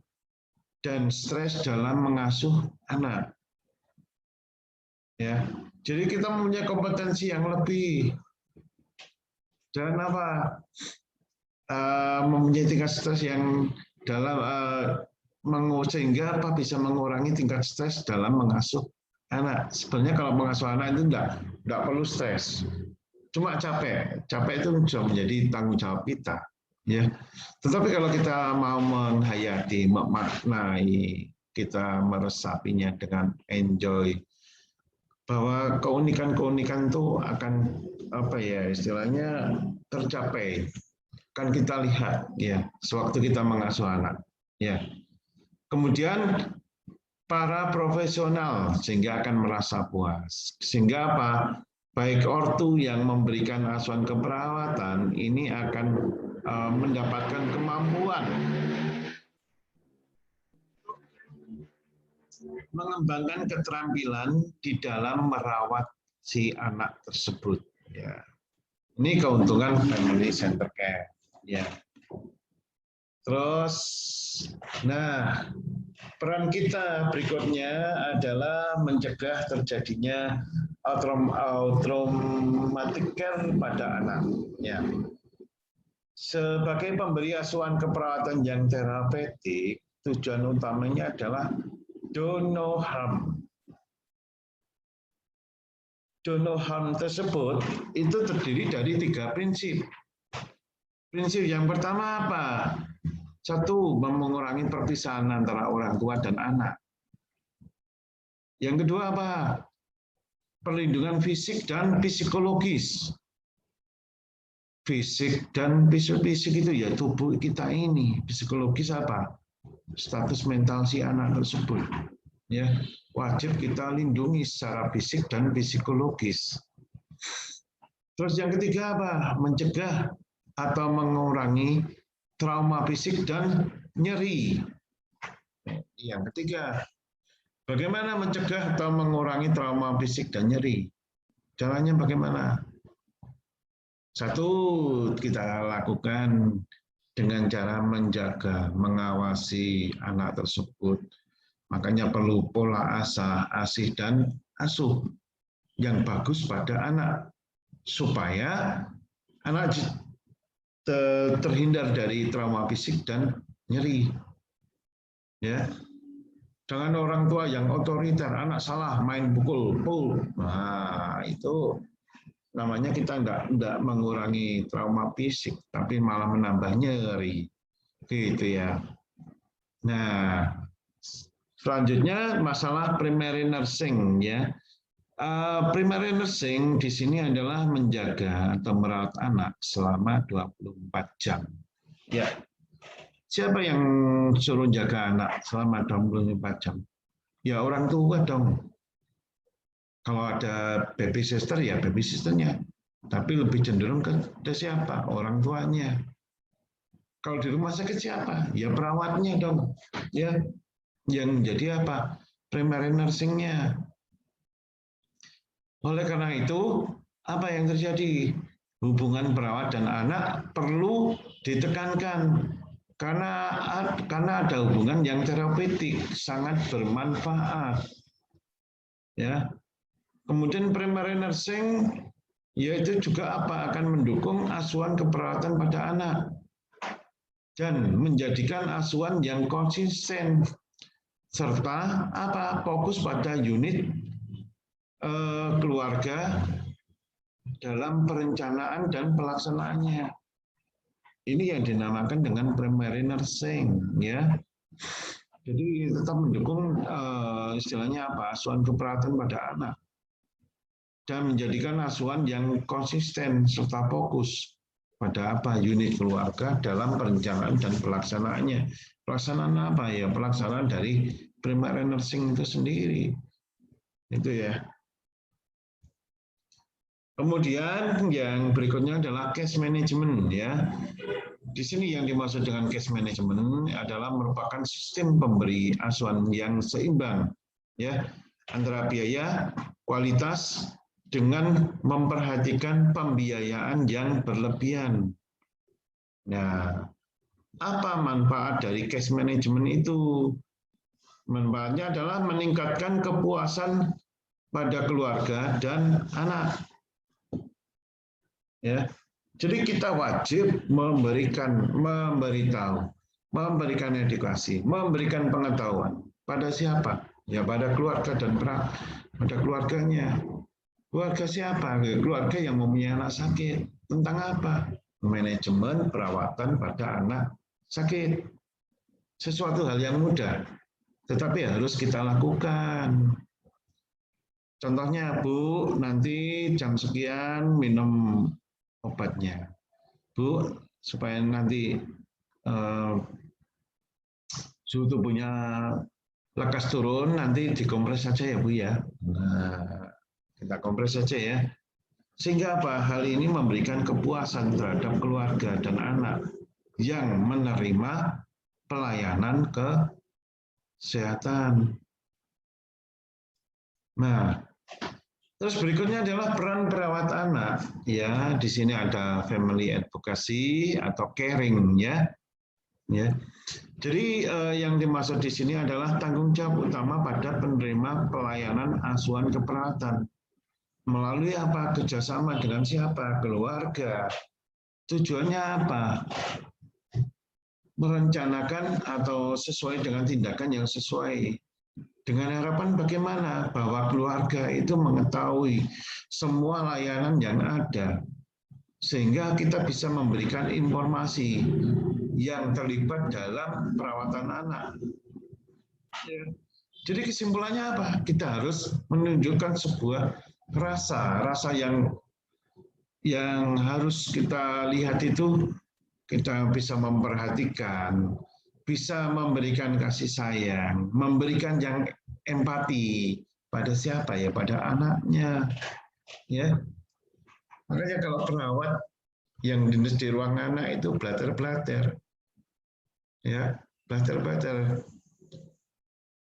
dan stres dalam mengasuh anak. Ya, jadi kita mempunyai kompetensi yang lebih dan apa? Mempunyai tingkat stres yang dalam sehingga apa bisa mengurangi tingkat stres dalam mengasuh anak. Sebenarnya kalau mengasuh anak itu enggak perlu stres. Cuma capek itu sudah menjadi tanggung jawab kita, ya. Tetapi kalau kita mau menghayati, memaknai, kita meresapinya dengan enjoy, bahwa keunikan-keunikan itu akan apa ya istilahnya tercapai, kan kita lihat ya sewaktu kita mengasuh anak, ya. Kemudian para profesional sehingga akan merasa puas, sehingga apa? Baik ortu yang memberikan asuhan keperawatan ini akan mendapatkan kemampuan mengembangkan keterampilan di dalam merawat si anak tersebut. Ya, ini keuntungan Family Center Care. Ya. Terus, nah peran kita berikutnya adalah mencegah terjadinya traumatik care pada anak. Ya. Sebagai pemberi asuhan keperawatan yang terapeutik, tujuan utamanya adalah do no harm. Do no harm tersebut itu terdiri dari 3 prinsip. Prinsip yang pertama apa? 1, mengurangi perpisahan antara orang tua dan anak. Yang kedua apa? perlindungan fisik dan psikologis. Fisik dan fisik itu ya tubuh kita ini. Psikologis apa? Status mental si anak tersebut. Ya, wajib kita lindungi secara fisik dan psikologis. Terus yang ketiga apa? Mencegah atau mengurangi trauma fisik dan nyeri. Yang ketiga, bagaimana mencegah atau mengurangi trauma fisik dan nyeri? Caranya bagaimana? Satu, kita lakukan dengan cara menjaga, mengawasi anak tersebut. Makanya perlu pola asih dan asuh yang bagus pada anak, supaya anak terhindar dari trauma fisik dan nyeri. Ya, jangan orang tua yang otoriter, anak salah main pukul. Nah, itu namanya kita enggak mengurangi trauma fisik, tapi malah menambah nyeri. Gitu ya. Nah, selanjutnya masalah primary nursing ya. Primary nursing di sini adalah menjaga atau merawat anak selama 24 jam. Ya. Siapa yang suruh jaga anak selama 24 jam? Ya orang tua dong. Kalau ada baby sister ya baby sisternya. Tapi lebih cenderung ke siapa? Orang tuanya. Kalau di rumah sakit siapa? Ya perawatnya dong. Ya, yang jadi apa? Primary nursing-nya. Oleh karena itu, apa yang terjadi? Hubungan perawat dan anak perlu ditekankan karena ada hubungan yang terapeutik, sangat bermanfaat. Ya. Kemudian primary nursing yaitu juga apa? Akan mendukung asuhan keperawatan pada anak dan menjadikan asuhan yang konsisten serta apa? Fokus pada unit keluarga dalam perencanaan dan pelaksanaannya. Ini yang dinamakan dengan primary nursing, ya. Jadi tetap mendukung istilahnya apa? Asuhan keperawatan pada anak dan menjadikan asuhan yang konsisten serta fokus pada apa? Unit keluarga dalam perencanaan dan pelaksanaannya. Pelaksanaan apa ya? Pelaksanaan dari primary nursing itu sendiri. Itu ya. Kemudian yang berikutnya adalah case management ya. Di sini yang dimaksud dengan case management adalah merupakan sistem pemberi asuhan yang seimbang ya antara biaya, kualitas dengan memperhatikan pembiayaan yang berlebihan. Nah, apa manfaat dari case management itu? Manfaatnya adalah meningkatkan kepuasan pada keluarga dan anak. Ya, jadi kita wajib memberitahu, memberikan edukasi, memberikan pengetahuan pada siapa? Ya pada keluarga dan pada keluarganya. Keluarga siapa? Keluarga yang mempunyai anak sakit. Tentang apa? Manajemen perawatan pada anak sakit. Sesuatu hal yang mudah, tetapi harus kita lakukan. Contohnya, Bu, nanti jam sekian minum obatnya. Bu, supaya nanti suhu tubuhnya lekas turun, nanti dikompres saja ya Bu ya. Nah, kita kompres saja ya. Sehingga apa? Hal ini memberikan kepuasan terhadap keluarga dan anak yang menerima pelayanan kesehatan. Nah, terus berikutnya adalah peran perawat anak. Ya, di sini ada family advocacy atau caring ya. Ya. Jadi yang dimaksud di sini adalah tanggung jawab utama pada penerima pelayanan asuhan keperawatan. Melalui apa? Kerjasama dengan siapa? Keluarga. Tujuannya apa? Merencanakan atau sesuai dengan tindakan yang sesuai. Dengan harapan bagaimana? Bahwa keluarga itu mengetahui semua layanan yang ada. Sehingga kita bisa memberikan informasi yang terlibat dalam perawatan anak. Ya. Jadi kesimpulannya apa? Kita harus menunjukkan sebuah rasa yang harus kita lihat itu, kita bisa memperhatikan, bisa memberikan kasih sayang, memberikan yang empati pada siapa ya, pada anaknya, ya. Makanya kalau perawat yang dinas di ruang anak itu blater-blater, ya, blater-blater.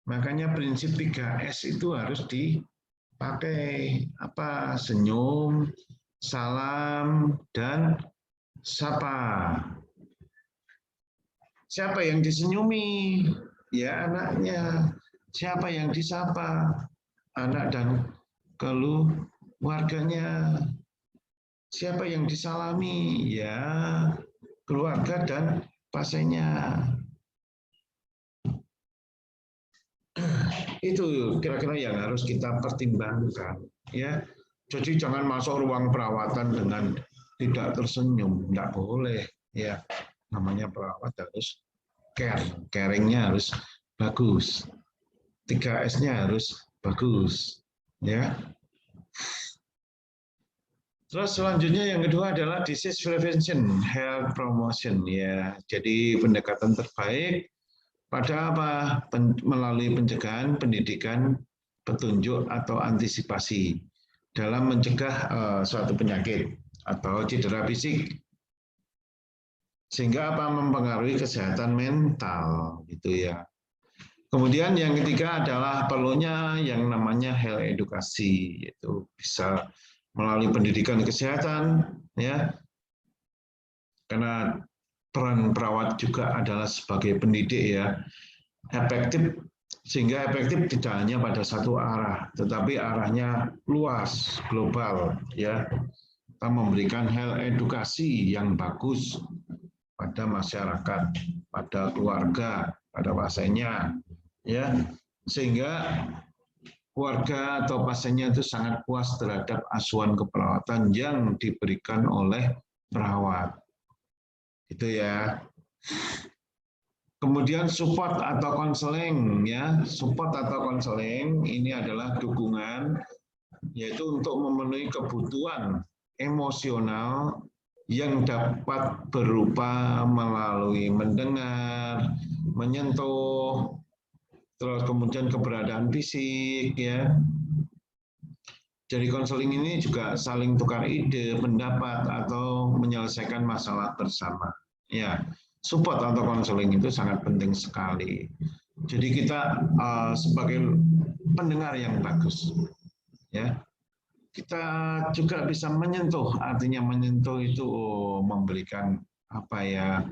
Makanya prinsip 3S itu harus dipakai, apa, senyum, salam, dan sapa. Siapa yang disenyumi? Ya anaknya. Siapa yang disapa? Anak dan keluarganya. Siapa yang disalami? Ya keluarga dan pasiennya. Itu kira-kira yang harus kita pertimbangkan, ya. Jadi jangan masuk ruang perawatan dengan tidak tersenyum, tidak boleh, ya. Namanya perawat harus caringnya harus bagus, 3S-nya harus bagus, ya. Terus selanjutnya yang kedua adalah disease prevention, health promotion, ya. Jadi pendekatan terbaik pada apa? Melalui pencegahan, pendidikan, petunjuk atau antisipasi dalam mencegah suatu penyakit atau cedera fisik, sehingga apa? Mempengaruhi kesehatan mental, gitu ya. Kemudian yang ketiga adalah perlunya yang namanya health edukasi, yaitu bisa melalui pendidikan kesehatan, ya. Karena peran perawat juga adalah sebagai pendidik, ya, efektif, sehingga efektif tidak hanya pada satu arah, tetapi arahnya luas, global, ya. Kita memberikan health edukasi yang bagus pada masyarakat, pada keluarga, pada pasiennya, ya, sehingga keluarga atau pasiennya itu sangat puas terhadap asuhan keperawatan yang diberikan oleh perawat. Itu ya. Kemudian support atau konseling, ya. Support atau konseling ini adalah dukungan, yaitu untuk memenuhi kebutuhan emosional yang dapat berupa melalui mendengar, menyentuh, terus kemudian keberadaan fisik, ya. Jadi konseling ini juga saling tukar ide, pendapat, atau menyelesaikan masalah bersama. Ya, support atau konseling itu sangat penting sekali. Jadi kita sebagai pendengar yang bagus, ya, kita juga bisa menyentuh. Artinya menyentuh itu memberikan apa ya?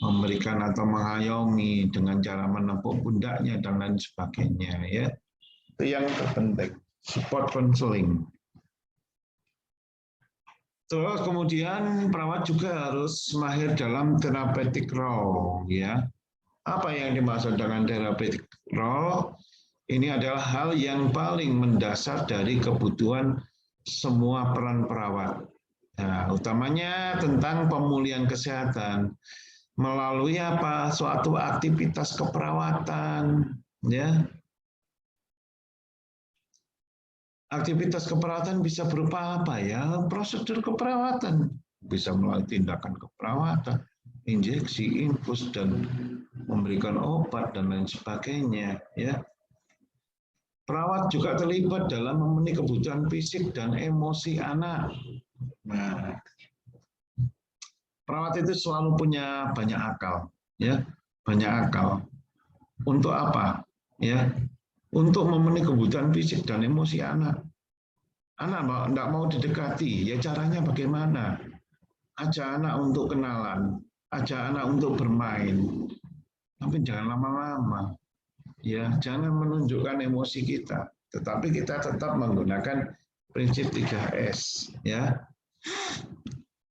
Memberikan atau mengayomi dengan cara menepuk pundaknya dan lain sebagainya, ya. Itu yang terpenting. Support counseling. Terus kemudian perawat juga harus mahir dalam therapeutic role, ya. Apa yang dimaksud dengan therapeutic role? Ini adalah hal yang paling mendasar dari kebutuhan semua peran perawat. Nah, utamanya tentang pemulihan kesehatan melalui apa? Suatu aktivitas keperawatan, ya. Aktivitas keperawatan bisa berupa apa ya? Prosedur keperawatan. Bisa melalui tindakan keperawatan, injeksi, infus, dan memberikan obat, dan lain sebagainya, ya. Perawat juga terlibat dalam memenuhi kebutuhan fisik dan emosi anak. Nah, perawat itu selalu punya banyak akal, ya, banyak akal. Untuk apa? Ya, untuk memenuhi kebutuhan fisik dan emosi anak. Anak tidak mau didekati, ya caranya bagaimana? Ajak anak untuk kenalan, ajak anak untuk bermain, tapi jangan lama-lama. Ya, jangan menunjukkan emosi kita, tetapi kita tetap menggunakan prinsip 3S, ya.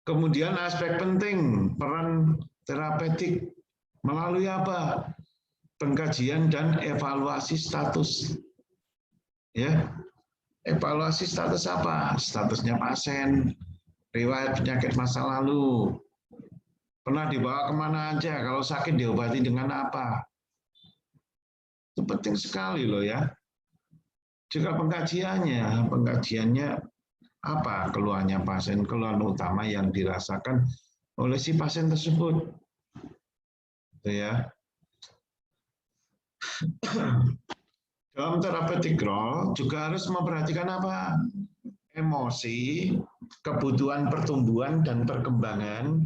Kemudian aspek penting peran terapeutik melalui apa? Pengkajian dan evaluasi status, ya. Evaluasi status apa? Statusnya pasien, riwayat penyakit masa lalu, pernah dibawa kemana aja, kalau sakit diobati dengan apa. Itu penting sekali loh, ya. juga pengkajiannya apa keluhannya pasien, keluhan utama yang dirasakan oleh si pasien tersebut. Gitu ya. Dalam terapeutic role juga harus memperhatikan apa? Emosi, kebutuhan pertumbuhan dan perkembangan,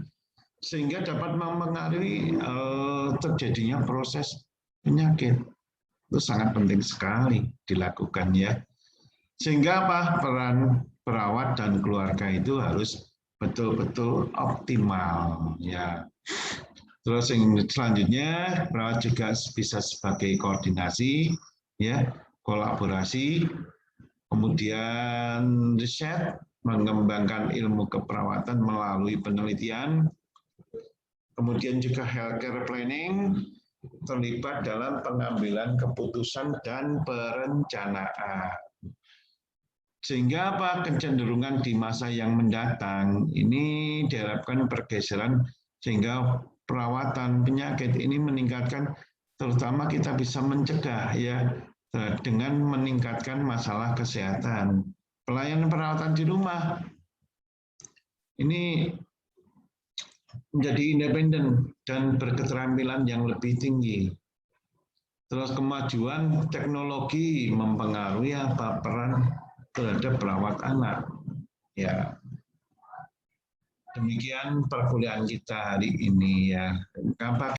sehingga dapat mempengaruhi terjadinya proses penyakit. Itu sangat penting sekali dilakukan ya. Sehingga apa? Peran perawat dan keluarga itu harus betul-betul optimal ya. Terus yang selanjutnya perawat juga bisa sebagai koordinasi ya, kolaborasi, kemudian riset, mengembangkan ilmu keperawatan melalui penelitian, kemudian juga healthcare planning, terlibat dalam pengambilan keputusan dan perencanaan. Sehingga apa? Kecenderungan di masa yang mendatang ini diharapkan pergeseran sehingga perawatan penyakit ini meningkatkan, terutama kita bisa mencegah ya dengan meningkatkan masalah kesehatan. Pelayanan perawatan di rumah ini menjadi independen dan berketerampilan yang lebih tinggi. Terus kemajuan teknologi mempengaruhi apa peran terhadap perawat anak. Ya. Demikian perkuliahan kita hari ini ya.